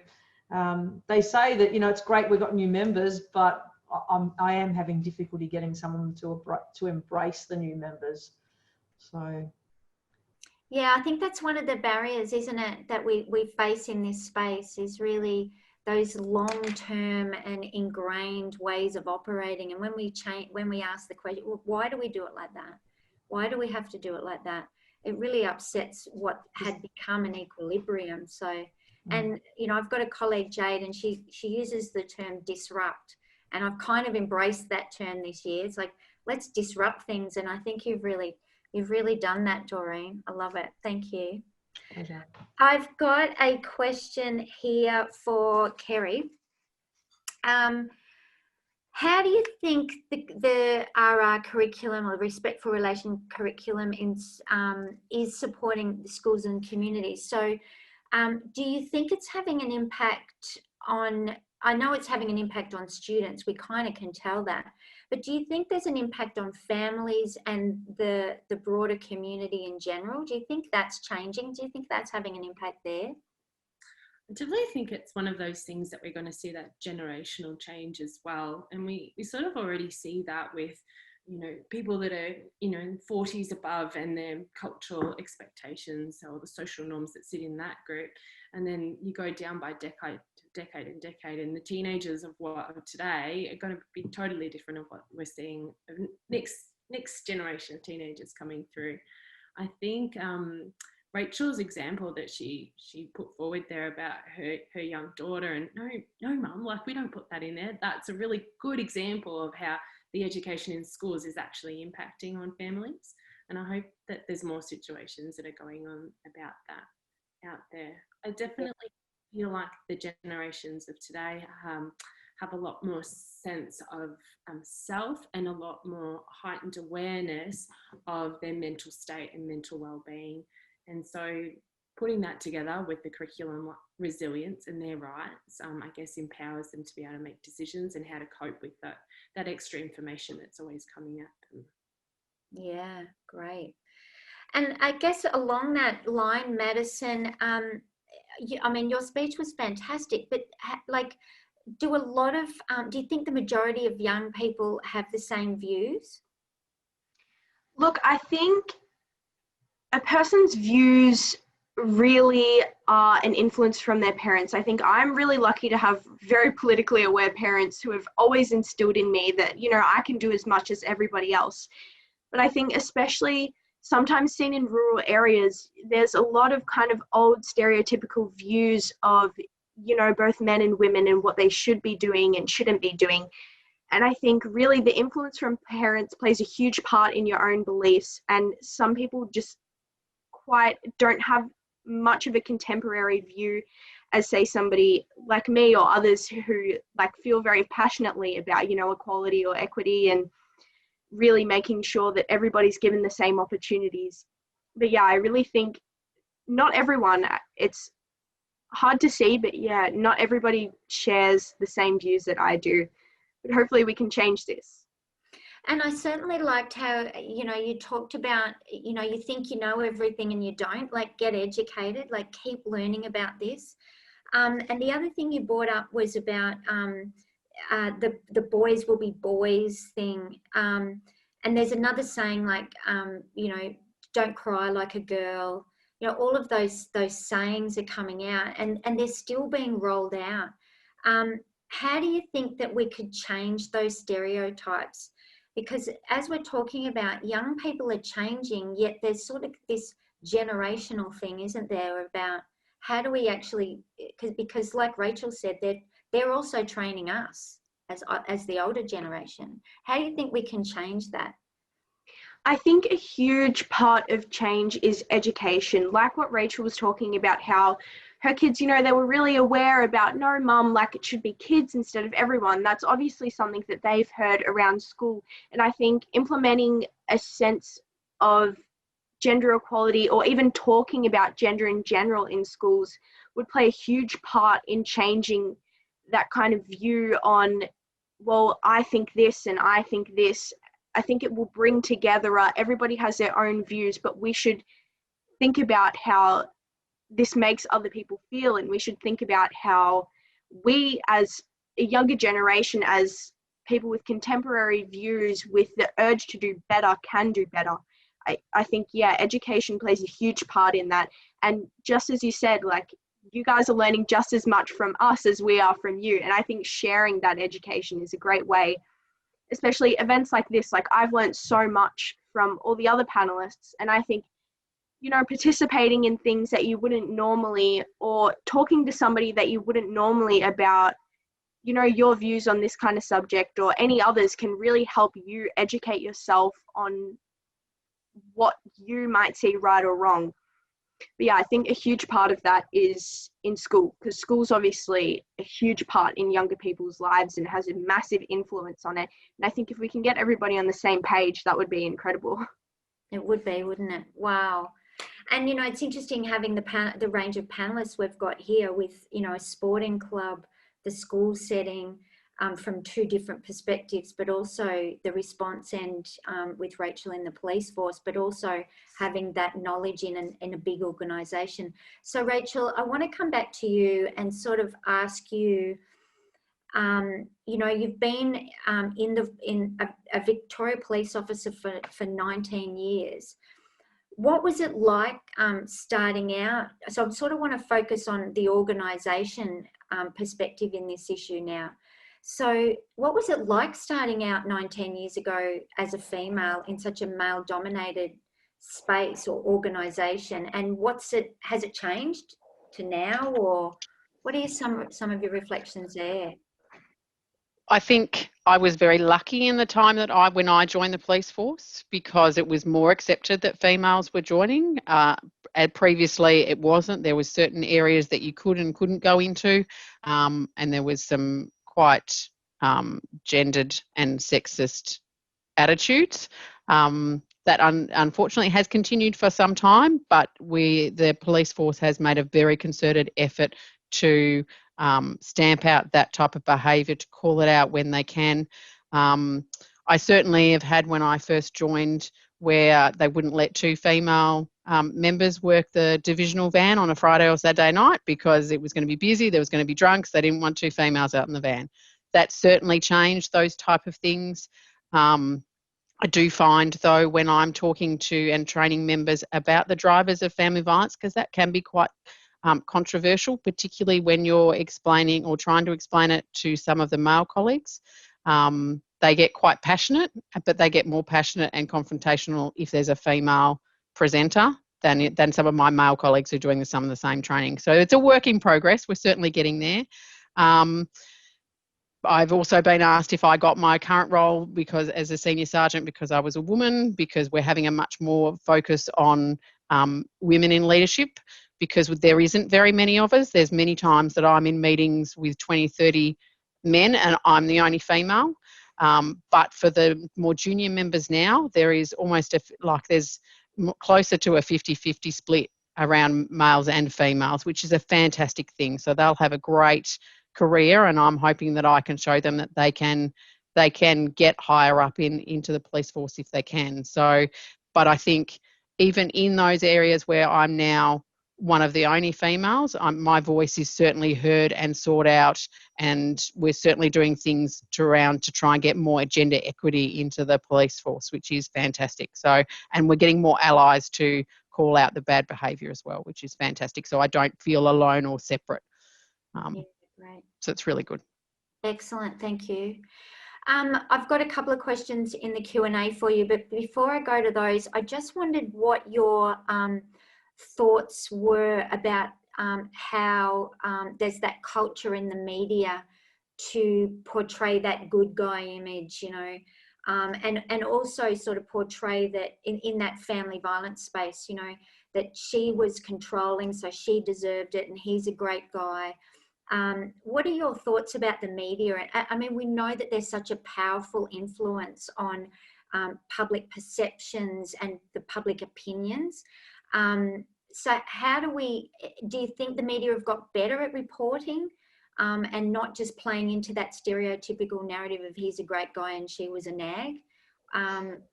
they say that, it's great we've got new members, but I am having difficulty getting someone to embrace the new members. So yeah, I think that's one of the barriers, isn't it, that we face in this space, is really those long-term and ingrained ways of operating. And when we ask the question, well, why do we do it like that? Why do we have to do it like that? It really upsets what had become an equilibrium. So, and I've got a colleague, Jade, and she uses the term disrupt, and I've kind of embraced that term this year. It's like, let's disrupt things, and I think you've really done that, Doreen. I love it. Thank you. Pleasure. I've got a question here for Kerry. How do you think the RR curriculum, or respectful relation curriculum, is supporting the schools and communities? So do you think it's having an impact on, I know it's having an impact on students, we kind of can tell that, but do you think there's an impact on families and the broader community in general? Do you think that's changing? Do you think that's having an impact there? I definitely think it's one of those things that we're going to see that generational change as well. And we sort of already see that with, people that are, 40s above, and their cultural expectations or the social norms that sit in that group. And then you go down by decade, and the teenagers of today are going to be totally different of what we're seeing next generation of teenagers coming through. I think Rachel's example that she put forward there about her young daughter, and no mum, like, we don't put that in there. That's a really good example of how the education in schools is actually impacting on families. And I hope that there's more situations that are going on about that out there. I definitely feel like the generations of today have a lot more sense of self and a lot more heightened awareness of their mental state and mental well-being. And so putting that together with the curriculum resilience and their rights, I guess empowers them to be able to make decisions and how to cope with that extra information that's always coming at them. Yeah, great. And I guess along that line, Madison, I mean, your speech was fantastic, but like, do you think the majority of young people have the same views? Look, I think a person's views really are an influence from their parents. I think I'm really lucky to have very politically aware parents who have always instilled in me that, you know, I can do as much as everybody else. But I think especially sometimes seen in rural areas, there's a lot of kind of old stereotypical views of, you know, both men and women and what they should be doing and shouldn't be doing. And I think really the influence from parents plays a huge part in your own beliefs. And some people just quite don't have much of a contemporary view as, say, somebody like me or others who like feel very passionately about, you know, equality or equity and really making sure that everybody's given the same opportunities. But yeah, I really think not everyone, it's hard to see, but yeah, not everybody shares the same views that I do. But hopefully we can change this. And I certainly liked how, you know, you talked about, you know, you think you know everything and you don't, like get educated, like keep learning about this. And the other thing you brought up was about the boys will be boys thing. And there's another saying like, you know, don't cry like a girl. You know, all of those sayings are coming out and they're still being rolled out. How do you think that we could change those stereotypes? Because as we're talking about, young people are changing, yet there's sort of this generational thing, isn't there, about how do we actually, because like Rachael said, they're also training us as the older generation. How do you think we can change that? I think a huge part of change is education. Like what Rachael was talking about, how her kids, you know, they were really aware about, no, mum, like it should be kids instead of everyone. That's obviously something that they've heard around school. And I think implementing a sense of gender equality or even talking about gender in general in schools would play a huge part in changing that kind of view on, well, I think this and I think this. I think it will bring together, everybody has their own views, but we should think about how this makes other people feel, and we should think about how we as a younger generation, as people with contemporary views with the urge to do better, can do better. I think, yeah, education plays a huge part in that. And just as you said, like, you guys are learning just as much from us as we are from you. And I think sharing that education is a great way, especially events like this. Like, I've learned so much from all the other panelists, and I think, you know, participating in things that you wouldn't normally, or talking to somebody that you wouldn't normally about, you know, your views on this kind of subject or any others can really help you educate yourself on what you might see right or wrong. But yeah, I think a huge part of that is in school, because school's obviously a huge part in younger people's lives and has a massive influence on it. And I think if we can get everybody on the same page, that would be incredible. It would be, wouldn't it? Wow. And, you know, it's interesting having the range of panelists we've got here with, you know, a sporting club, the school setting, from two different perspectives, but also the response end with Rachael in the police force, but also having that knowledge in a big organisation. So, Rachael, I want to come back to you and sort of ask you, you know, you've been in a Victoria police officer for 19 years. What was it like starting out? So I sort of want to focus on the organisation perspective in this issue now. So what was it like starting out 19 years ago as a female in such a male-dominated space or organisation? And has it changed to now, or what are some of your reflections there? I think I was very lucky in the time that when I joined the police force, because it was more accepted that females were joining. And previously it wasn't. There was certain areas that you could and couldn't go into, and there was some quite gendered and sexist attitudes that unfortunately has continued for some time, but the police force has made a very concerted effort to stamp out that type of behaviour, to call it out when they can. I certainly have had, when I first joined, where they wouldn't let 2 female members work the divisional van on a Friday or Saturday night because it was going to be busy, there was going to be drunks, they didn't want 2 females out in the van. That's certainly changed, those type of things. I do find, though, when I'm talking to and training members about the drivers of family violence, because that can be quite controversial, particularly when you're explaining or trying to explain it to some of the male colleagues. They get quite passionate, but they get more passionate and confrontational if there's a female presenter than some of my male colleagues who are doing some of the same training. So it's a work in progress. We're certainly getting there. I've also been asked if I got my current role because as a senior sergeant because I was a woman, because we're having a much more focus on women in leadership, because there isn't very many of us. There's many times that I'm in meetings with 20, 30 men and I'm the only female. But for the more junior members now, there is almost there's closer to a 50-50 split around males and females, which is a fantastic thing. So they'll have a great career, and I'm hoping that I can show them that they can get higher up into the police force if they can. So, but I think even in those areas where I'm now one of the only females, my voice is certainly heard and sought out, and we're certainly doing things to try and get more gender equity into the police force, which is fantastic. So, and we're getting more allies to call out the bad behaviour as well, which is fantastic. So I don't feel alone or separate. Great. So it's really good. Excellent, thank you. I've got a couple of questions in the Q&A for you, but before I go to those, I just wondered what your thoughts were about how there's that culture in the media to portray that good guy image, you know, and also sort of portray that in that family violence space, you know, that she was controlling, so she deserved it and he's a great guy. What are your thoughts about the media? I mean, we know that there's such a powerful influence on public perceptions and the public opinions. So how do you think the media have got better at reporting and not just playing into that stereotypical narrative of he's a great guy and she was a nag?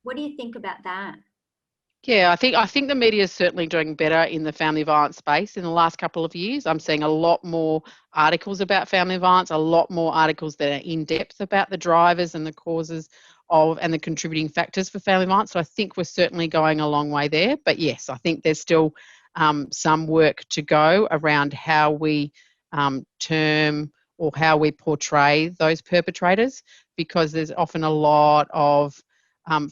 What do you think about that? Yeah, I think the media is certainly doing better in the family violence space in the last couple of years. I'm seeing a lot more articles about family violence, a lot more articles that are in depth about the drivers and the causes of and the contributing factors for family violence. So I think we're certainly going a long way there. But yes, I think there's still some work to go around how we term or how we portray those perpetrators, because there's often a lot of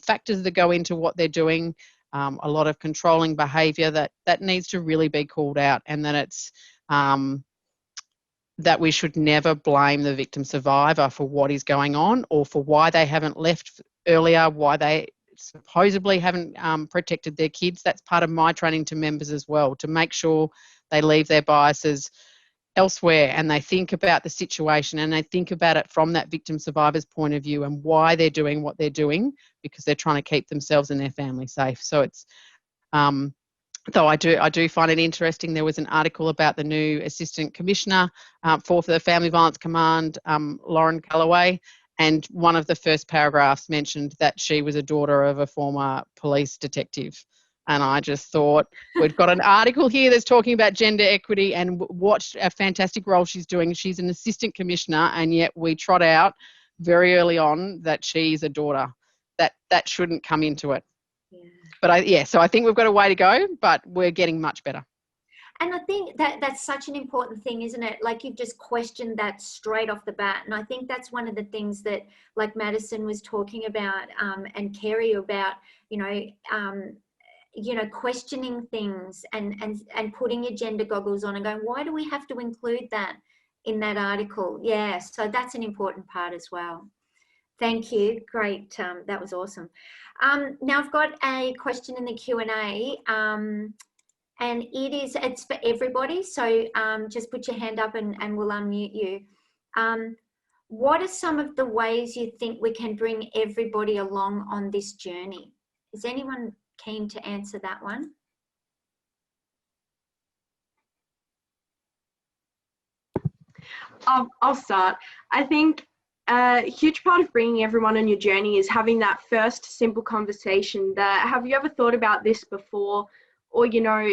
factors that go into what they're doing. A lot of controlling behaviour that needs to really be called out, and that it's that we should never blame the victim survivor for what is going on or for why they haven't left earlier, why they supposedly haven't protected their kids. That's part of my training to members as well, to make sure they leave their biases elsewhere and they think about the situation and they think about it from that victim survivor's point of view and why they're doing what they're doing, because they're trying to keep themselves and their family safe. So it's though I do find it interesting. There was an article about the new Assistant Commissioner for the Family Violence Command, Lauren Calloway, and one of the first paragraphs mentioned that she was a daughter of a former police detective. And I just thought, we've got an article here that's talking about gender equity and what a fantastic role she's doing. She's an assistant commissioner, and yet we trot out very early on that she's a daughter. That shouldn't come into it. Yeah. But so I think we've got a way to go, but we're getting much better. And I think that's such an important thing, isn't it? Like, you've just questioned that straight off the bat. And I think that's one of the things that, like Madison was talking about, and Kerry about, questioning things and putting your gender goggles on and going, why do we have to include that? in that article. Yeah, so that's an important part as well. Thank you. Great. That was awesome. Now I've got a question in the Q&A, and it's for everybody. So just put your hand up and we'll unmute you. What are some of the ways you think we can bring everybody along on this journey? Is anyone keen to answer that one? I'll start. I think a huge part of bringing everyone on your journey is having that first simple conversation that, have you ever thought about this before? Or, you know,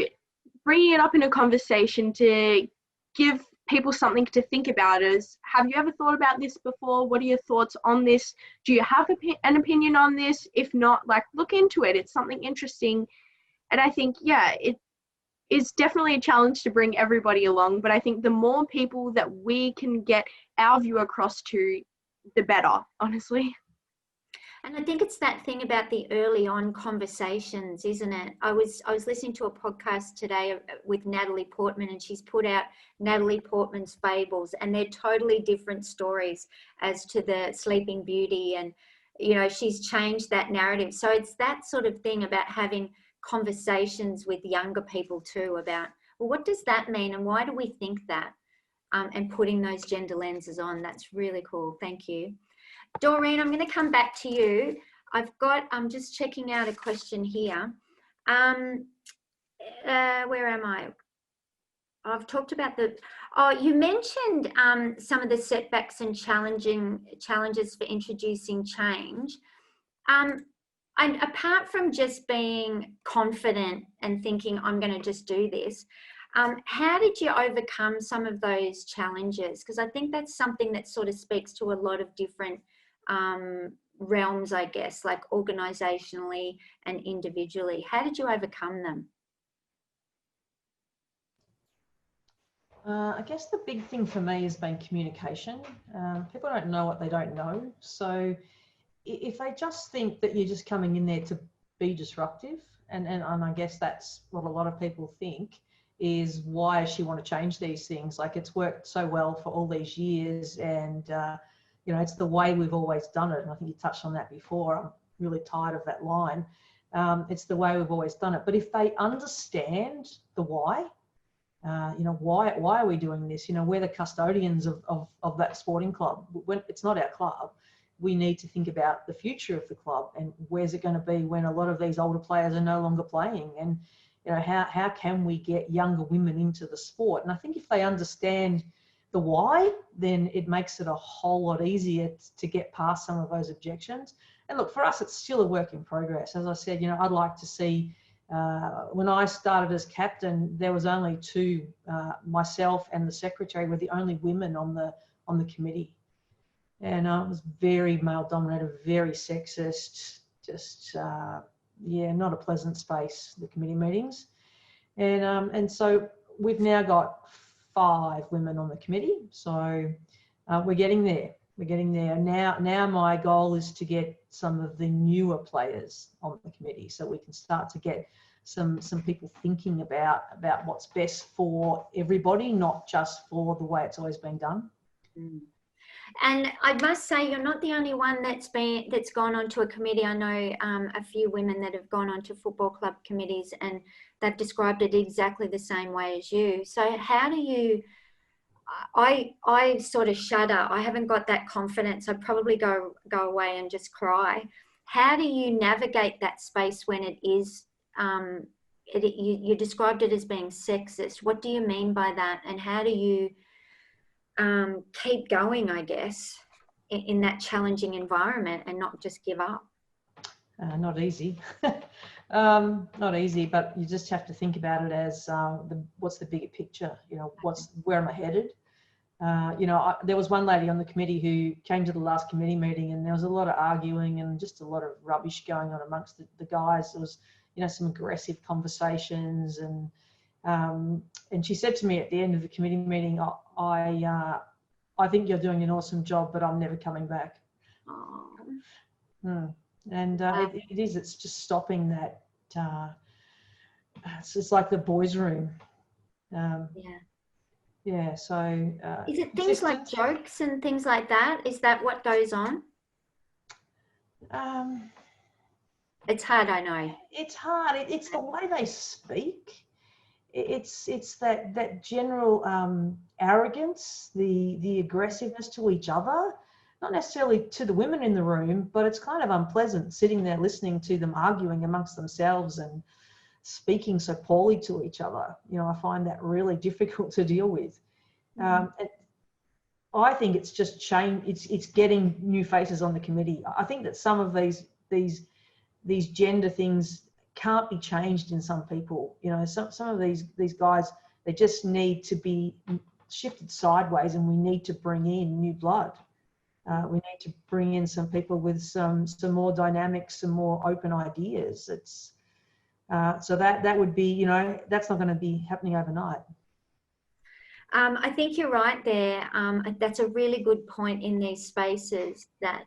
bringing it up in a conversation to give people something to think about is, have you ever thought about this before? What are your thoughts on this? Do you have an opinion on this? If not, like, look into it. It's something interesting. And I think, yeah, it's definitely a challenge to bring everybody along, but I think the more people that we can get our view across to, the better, honestly. And I think it's that thing about the early on conversations, isn't it? I was listening to a podcast today with Natalie Portman, and she's put out Natalie Portman's Fables, and they're totally different stories as to the Sleeping Beauty, and, you know, she's changed that narrative. So it's that sort of thing about having conversations with younger people too about, well, what does that mean and why do we think that? And putting those gender lenses on. That's really cool. Thank you. Doreen, I'm going to come back to you. I'm just checking out a question here. Where am I? I've talked about you mentioned some of the setbacks and challenges for introducing change. And apart from just being confident and thinking, I'm going to just do this, how did you overcome some of those challenges? Because I think that's something that sort of speaks to a lot of different realms, I guess, like organisationally and individually. How did you overcome them? I guess the big thing for me has been communication. People don't know what they don't know. So if they just think that you're just coming in there to be disruptive, and I guess that's what a lot of people think, is why does she want to change these things? Like, it's worked so well for all these years, and you know, it's the way we've always done it. And I think you touched on that before. I'm really tired of that line. It's the way we've always done it. But if they understand the why, you know, why are we doing this? You know, we're the custodians of that sporting club. When it's not our club, we need to think about the future of the club and where's it going to be when a lot of these older players are no longer playing, and, you know, how can we get younger women into the sport? And I think if they understand the why, then it makes it a whole lot easier to get past some of those objections. And look, for us, it's still a work in progress. As I said, you know, I'd like to see, when I started as captain, there was only two, myself and the secretary were the only women on the committee. And it was very male dominated, very sexist, just, yeah, not a pleasant space, the committee meetings. And so we've now got 5 women on the committee. So we're getting there. We're getting there. Now my goal is to get some of the newer players on the committee so we can start to get some people thinking about what's best for everybody, not just for the way it's always been done. Mm. And I must say, you're not the only one that's gone onto a committee. I know a few women that have gone onto football club committees, and they've described it exactly the same way as you. So how do you? I sort of shudder. I haven't got that confidence. I'd probably go away and just cry. How do you navigate that space when it is? You described it as being sexist. What do you mean by that? And how do you keep going, I guess, in that challenging environment and not just give up? Not easy. Not easy, but you just have to think about it as what's the bigger picture? You know, where am I headed? You know, there was one lady on the committee who came to the last committee meeting, and there was a lot of arguing and just a lot of rubbish going on amongst the guys. There was, you know, some aggressive conversations, and she said to me at the end of the committee meeting, I think you're doing an awesome job, but I'm never coming back. And it's just stopping that. It's just like the boys' room. Yeah. Yeah, so is it things like consistent. jokes and things like that? Is that what goes on? It's hard, I know. It's hard. It's the way they speak. It's that general arrogance, the aggressiveness to each other, not necessarily to the women in the room, but it's kind of unpleasant sitting there listening to them arguing amongst themselves and speaking so poorly to each other. You know, I find that really difficult to deal with. And I think it's just change. It's getting new faces on the committee. I think that some of these gender things can't be changed in some people. You know, some of these guys, they just need to be shifted sideways, and we need to bring in new blood. We need to bring in some people with some more dynamic, some more open ideas. It's so that would be, you know, that's not going to be happening overnight. I think you're right there. That's a really good point in these spaces, that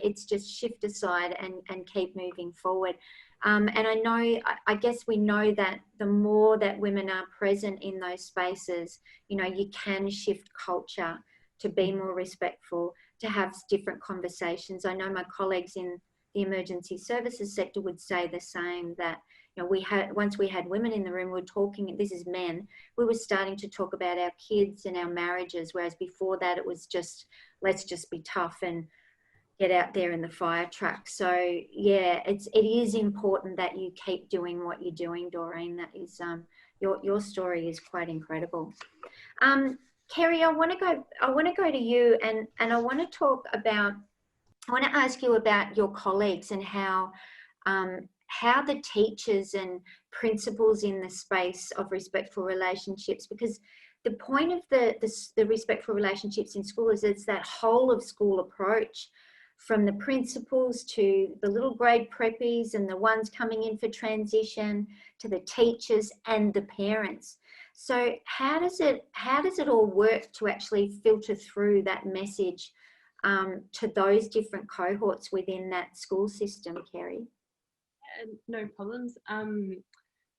it's just shift aside and keep moving forward. And I guess we know that the more that women are present in those spaces, you know, you can shift culture to be more respectful, to have different conversations. I know my colleagues in the emergency services sector would say the same, that, you know, once we had women in the room, we were talking, this is men, we were starting to talk about our kids and our marriages, whereas before that it was just, let's just be tough and get out there in the fire truck. So yeah, it is important that you keep doing what you're doing, Doreen. That is, your story is quite incredible. Kerry, I want to go to you, and I want to talk about, I want to ask you about your colleagues and how the teachers and principals in the space of respectful relationships, because the point of the respectful relationships in school is it's that whole of school approach, from the principals to the little grade preppies and the ones coming in for transition, to the teachers and the parents. So how does it all work to actually filter through that message to those different cohorts within that school system, Kerry? No problems.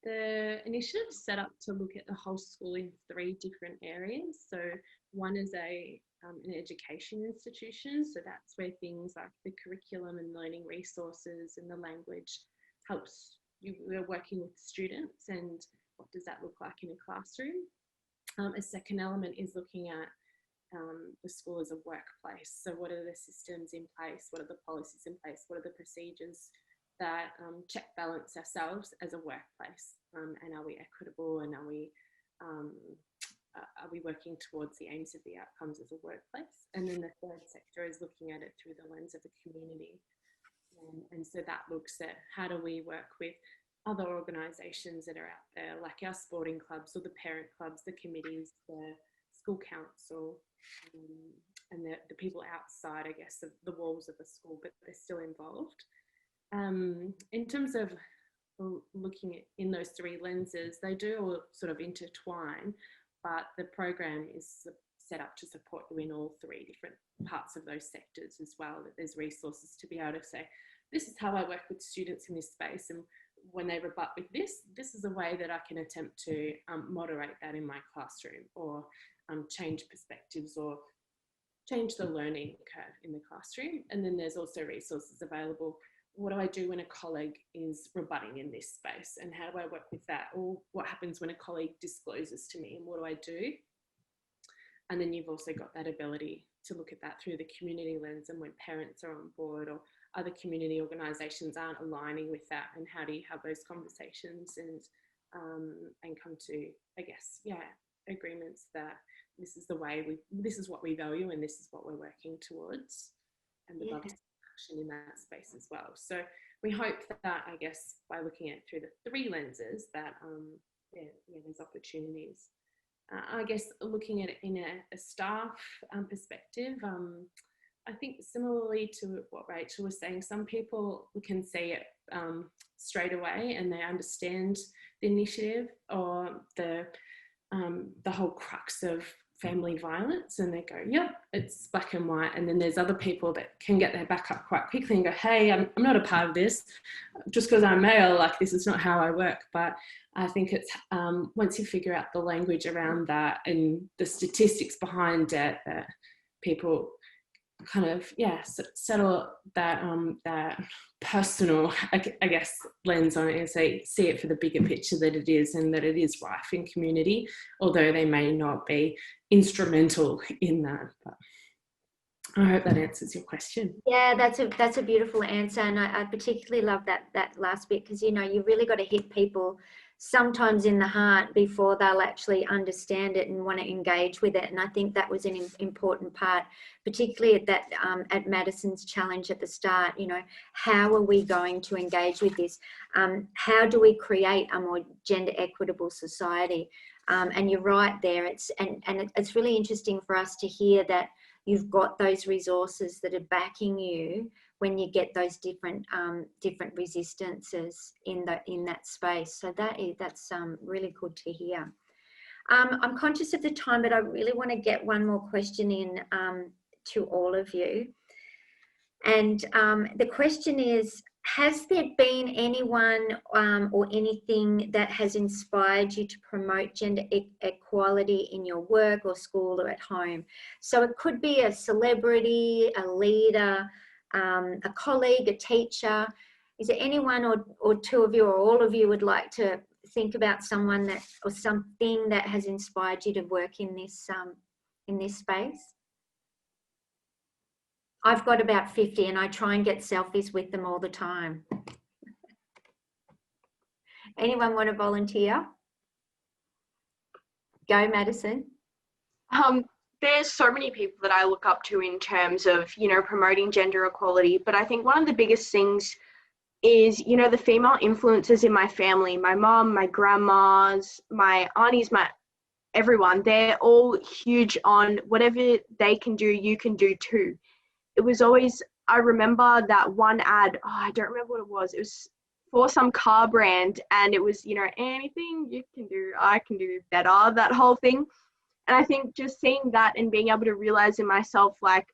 The initiative is set up to look at the whole school in 3 different areas. So one is an education institution. So that's where things like the curriculum and learning resources and the language helps you. We're working with students, and what does that look like in a classroom? A second element is looking at the school as a workplace. So what are the systems in place? What are the policies in place? What are the procedures that check balance ourselves as a workplace? And are we equitable, and are we working towards the aims of the outcomes as a workplace? And then the third sector is looking at it through the lens of the community. And so that looks at how do we work with other organisations that are out there, like our sporting clubs or the parent clubs, the committees, the school council, and the people outside, I guess, of the walls of the school, but they're still involved. In terms of looking at in those 3 lenses, they do all sort of intertwine, but the program is set up to support you in all 3 different parts of those sectors as well, that there's resources to be able to say, this is how I work with students in this space, and when they rebut with this is a way that I can attempt to moderate that in my classroom, or change perspectives, or change the learning curve in the classroom. And then there's also resources available. What do I do when a colleague is rebutting in this space, and how do I work with that? Or what happens when a colleague discloses to me, and what do I do? And then you've also got that ability to look at that through the community lens, and when parents are on board or other community organisations aren't aligning with that, and how do you have those conversations and come to, I guess, agreements that this is the way this is what we value, and this is what we're working towards, and we'd love to in that space as well. So we hope that, I guess, by looking at it through the 3 lenses, that there's opportunities. I guess looking at it in a staff perspective, I think similarly to what Rachael was saying, some people can see it straight away, and they understand the initiative or the whole crux of family violence, and they go, yep, it's black and white. And then there's other people that can get their back up quite quickly and go, hey, I'm not a part of this. Just because I'm male, like, this is not how I work. But I think it's once you figure out the language around that and the statistics behind it, that people kind of, settle that that personal, I guess, lens on it and see it for the bigger picture that it is, and that it is rife in community, although they may not be instrumental in that. But I hope that answers your question. Yeah, that's a beautiful answer, and I particularly love that last bit, because, you know, you really got to hit people sometimes in the heart before they'll actually understand it and want to engage with it. And I think that was an important part, particularly at Madison's challenge at the start. You know, how are we going to engage with this? How do we create a more gender equitable society? And you're right there. It's really interesting for us to hear that you've got those resources that are backing you when you get those different resistances in that space. So that's really good to hear. I'm conscious of the time, but I really want to get one more question in to all of you. And the question is, has there been anyone or anything that has inspired you to promote gender equality in your work or school or at home? So it could be a celebrity, a leader, a colleague, a teacher. Is there anyone or two of you or all of you would like to think about someone that or something that has inspired you to work in this space? I've got about 50 and I try and get selfies with them all the time. Anyone want to volunteer? Go, Madison. There's so many people that I look up to in terms of, you know, promoting gender equality. But I think one of the biggest things is, you know, the female influences in my family, my mom, my grandmas, my aunties, everyone, they're all huge on whatever they can do, you can do too. It was always, I remember that one ad, I don't remember what it was for some car brand, and it was, you know, anything you can do, I can do better, that whole thing. And I think just seeing that and being able to realize in myself, like,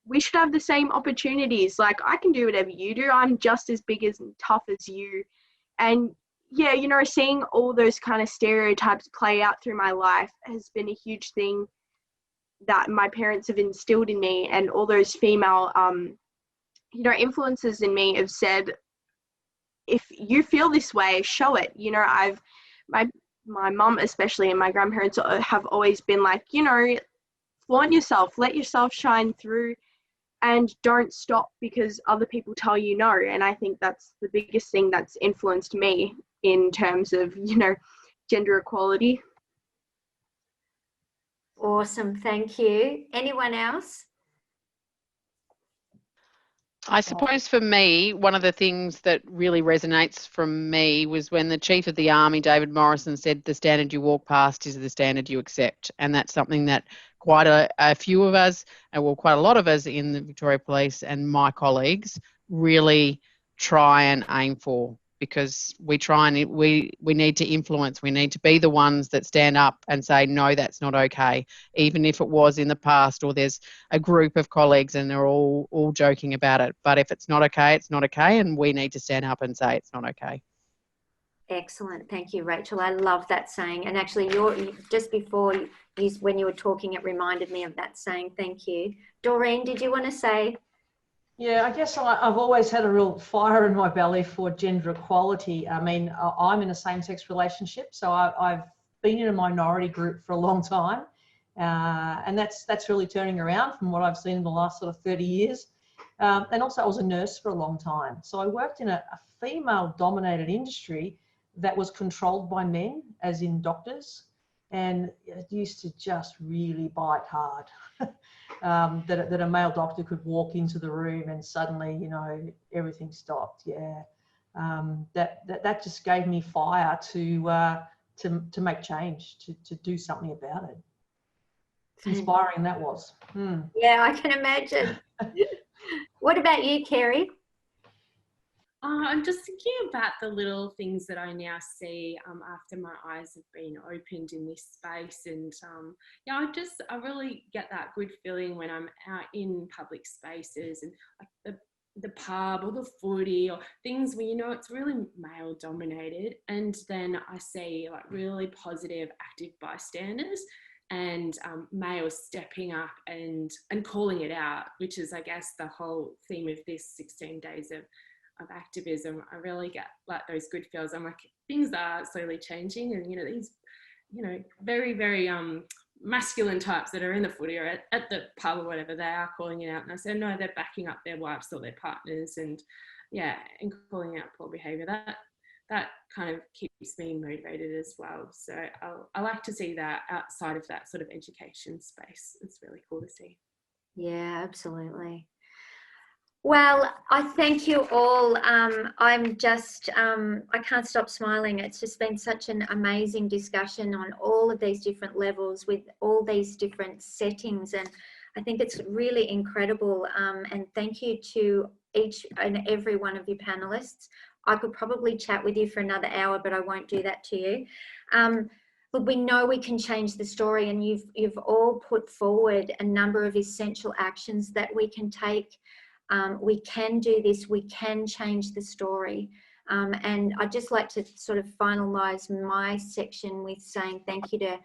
we should have the same opportunities. Like, I can do whatever you do. I'm just as big and tough as you. And yeah, you know, seeing all those kind of stereotypes play out through my life has been a huge thing that my parents have instilled in me, and all those female, you know, influences in me have said, if you feel this way, show it. You know, my mum especially and my grandparents have always been like, you know, flaunt yourself, let yourself shine through, and don't stop because other people tell you no. And I think that's the biggest thing that's influenced me in terms of, you know, gender equality. Awesome, thank you. Anyone else? I suppose for me, one of the things that really resonates from me was when the Chief of the Army, David Morrison, said the standard you walk past is the standard you accept. And that's something that quite a few of us, well, quite a lot of us in the Victoria Police and my colleagues really try and aim for, because we try and we need to influence. We need to be the ones that stand up and say, no, that's not okay, even if it was in the past, or there's a group of colleagues and they're all joking about it. But if it's not okay, it's not okay, and we need to stand up and say it's not okay. Excellent, thank you, Rachel. I love that saying. And actually, just before when you were talking, it reminded me of that saying. Thank you. Doreen, did you want to say? Yeah, I guess I've always had a real fire in my belly for gender equality. I mean, I'm in a same-sex relationship, so I've been in a minority group for a long time, and that's really turning around from what I've seen in the last sort of 30 years. And also I was a nurse for a long time. So I worked in a female-dominated industry that was controlled by men, as in doctors, and it used to just really bite hard. That a male doctor could walk into the room and suddenly, you know, everything stopped. Yeah, that just gave me fire to make change, to do something about it. It's inspiring, that was. Yeah, I can imagine. What about you, Kerry? I'm just thinking about the little things that I now see after my eyes have been opened in this space, and yeah, I really get that good feeling when I'm out in public spaces and like the pub or the footy or things where, you know, it's really male dominated, and then I see like really positive active bystanders and males stepping up and calling it out, which is, I guess, the whole theme of this 16 days of activism. I really get like those good feels. I'm like, things are slowly changing, and, you know, these, you know, very, very masculine types that are in the footy or at the pub or whatever, they are calling it out. And I said, no, they're backing up their wives or their partners, and yeah, and calling out poor behaviour. That kind of keeps me motivated as well. So I like to see that outside of that sort of education space. It's really cool to see. Yeah, absolutely. Well, I thank you all. I'm just, I can't stop smiling. It's just been such an amazing discussion on all of these different levels with all these different settings. And I think it's really incredible. And thank you to each and every one of you panelists. I could probably chat with you for another hour, but I won't do that to you. Look, we know we can change the story, and you've all put forward a number of essential actions that we can take. We can do this, we can change the story. And I'd just like to sort of finalise my section with saying thank you to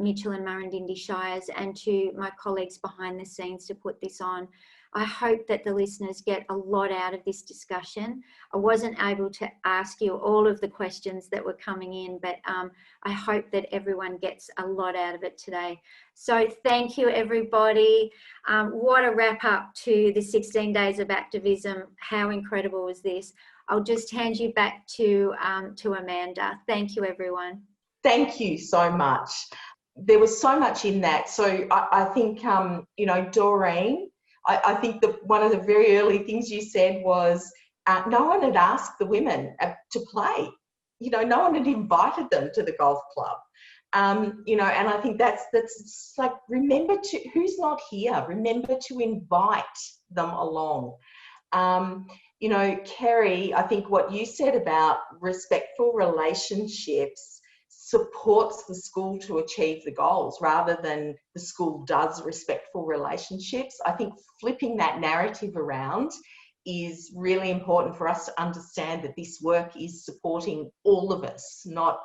Mitchell and Murrindindi Shires and to my colleagues behind the scenes to put this on. I hope that the listeners get a lot out of this discussion. I wasn't able to ask you all of the questions that were coming in, but I hope that everyone gets a lot out of it today. So thank you, everybody. What a wrap up to the 16 days of activism. How incredible was this? I'll just hand you back to Amanda. Thank you, everyone. Thank you so much. There was so much in that. So I think, you know, Doreen, I think that one of the very early things you said was no one had asked the women to play. You know, no one had invited them to the golf club. You know, and I think that's like, remember to, who's not here, remember to invite them along. You know, Kerry, I think what you said about respectful relationships supports the school to achieve the goals rather than the school does respectful relationships. I think flipping that narrative around is really important for us to understand that this work is supporting all of us, not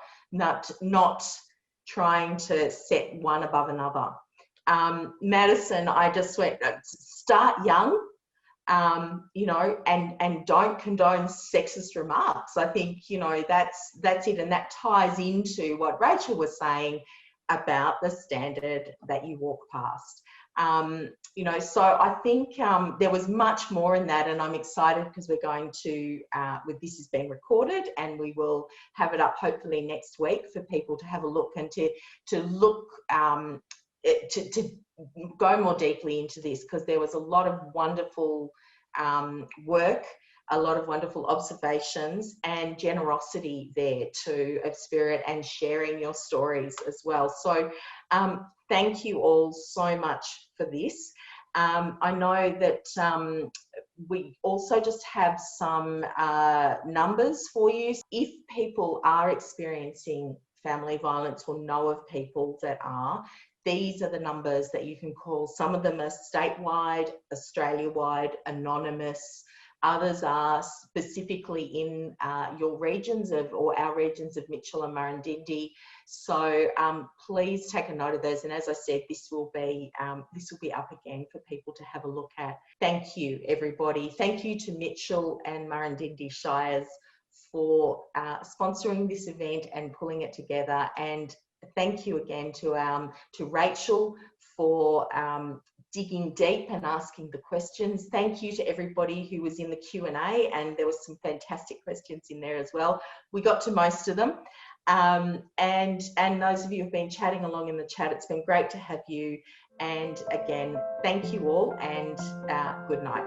trying to set one above another. Madison, I just went, start young. You know, and don't condone sexist remarks. I think, you know, that's it, and that ties into what Rachael was saying about the standard that you walk past. You know, so I think there was much more in that, and I'm excited because we're going to, with this is being recorded, and we will have it up hopefully next week for people to have a look and to look to go more deeply into this, because there was a lot of wonderful work, a lot of wonderful observations and generosity there too of spirit and sharing your stories as well. So thank you all so much for this. I know that we also just have some numbers for you. If people are experiencing family violence or know of people that are, these are the numbers that you can call. Some of them are statewide, Australia-wide, anonymous. Others are specifically in your regions or our regions of Mitchell and Murrindindi. So please take a note of those. And as I said, this will be up again for people to have a look at. Thank you, everybody. Thank you to Mitchell and Murrindindi Shires for sponsoring this event and pulling it together. And thank you again to Rachael for digging deep and asking the questions. Thank you to everybody who was in the Q&A, and there was some fantastic questions in there as well. We got to most of them. And those of you who've been chatting along in the chat, it's been great to have you. And again, thank you all, and good night.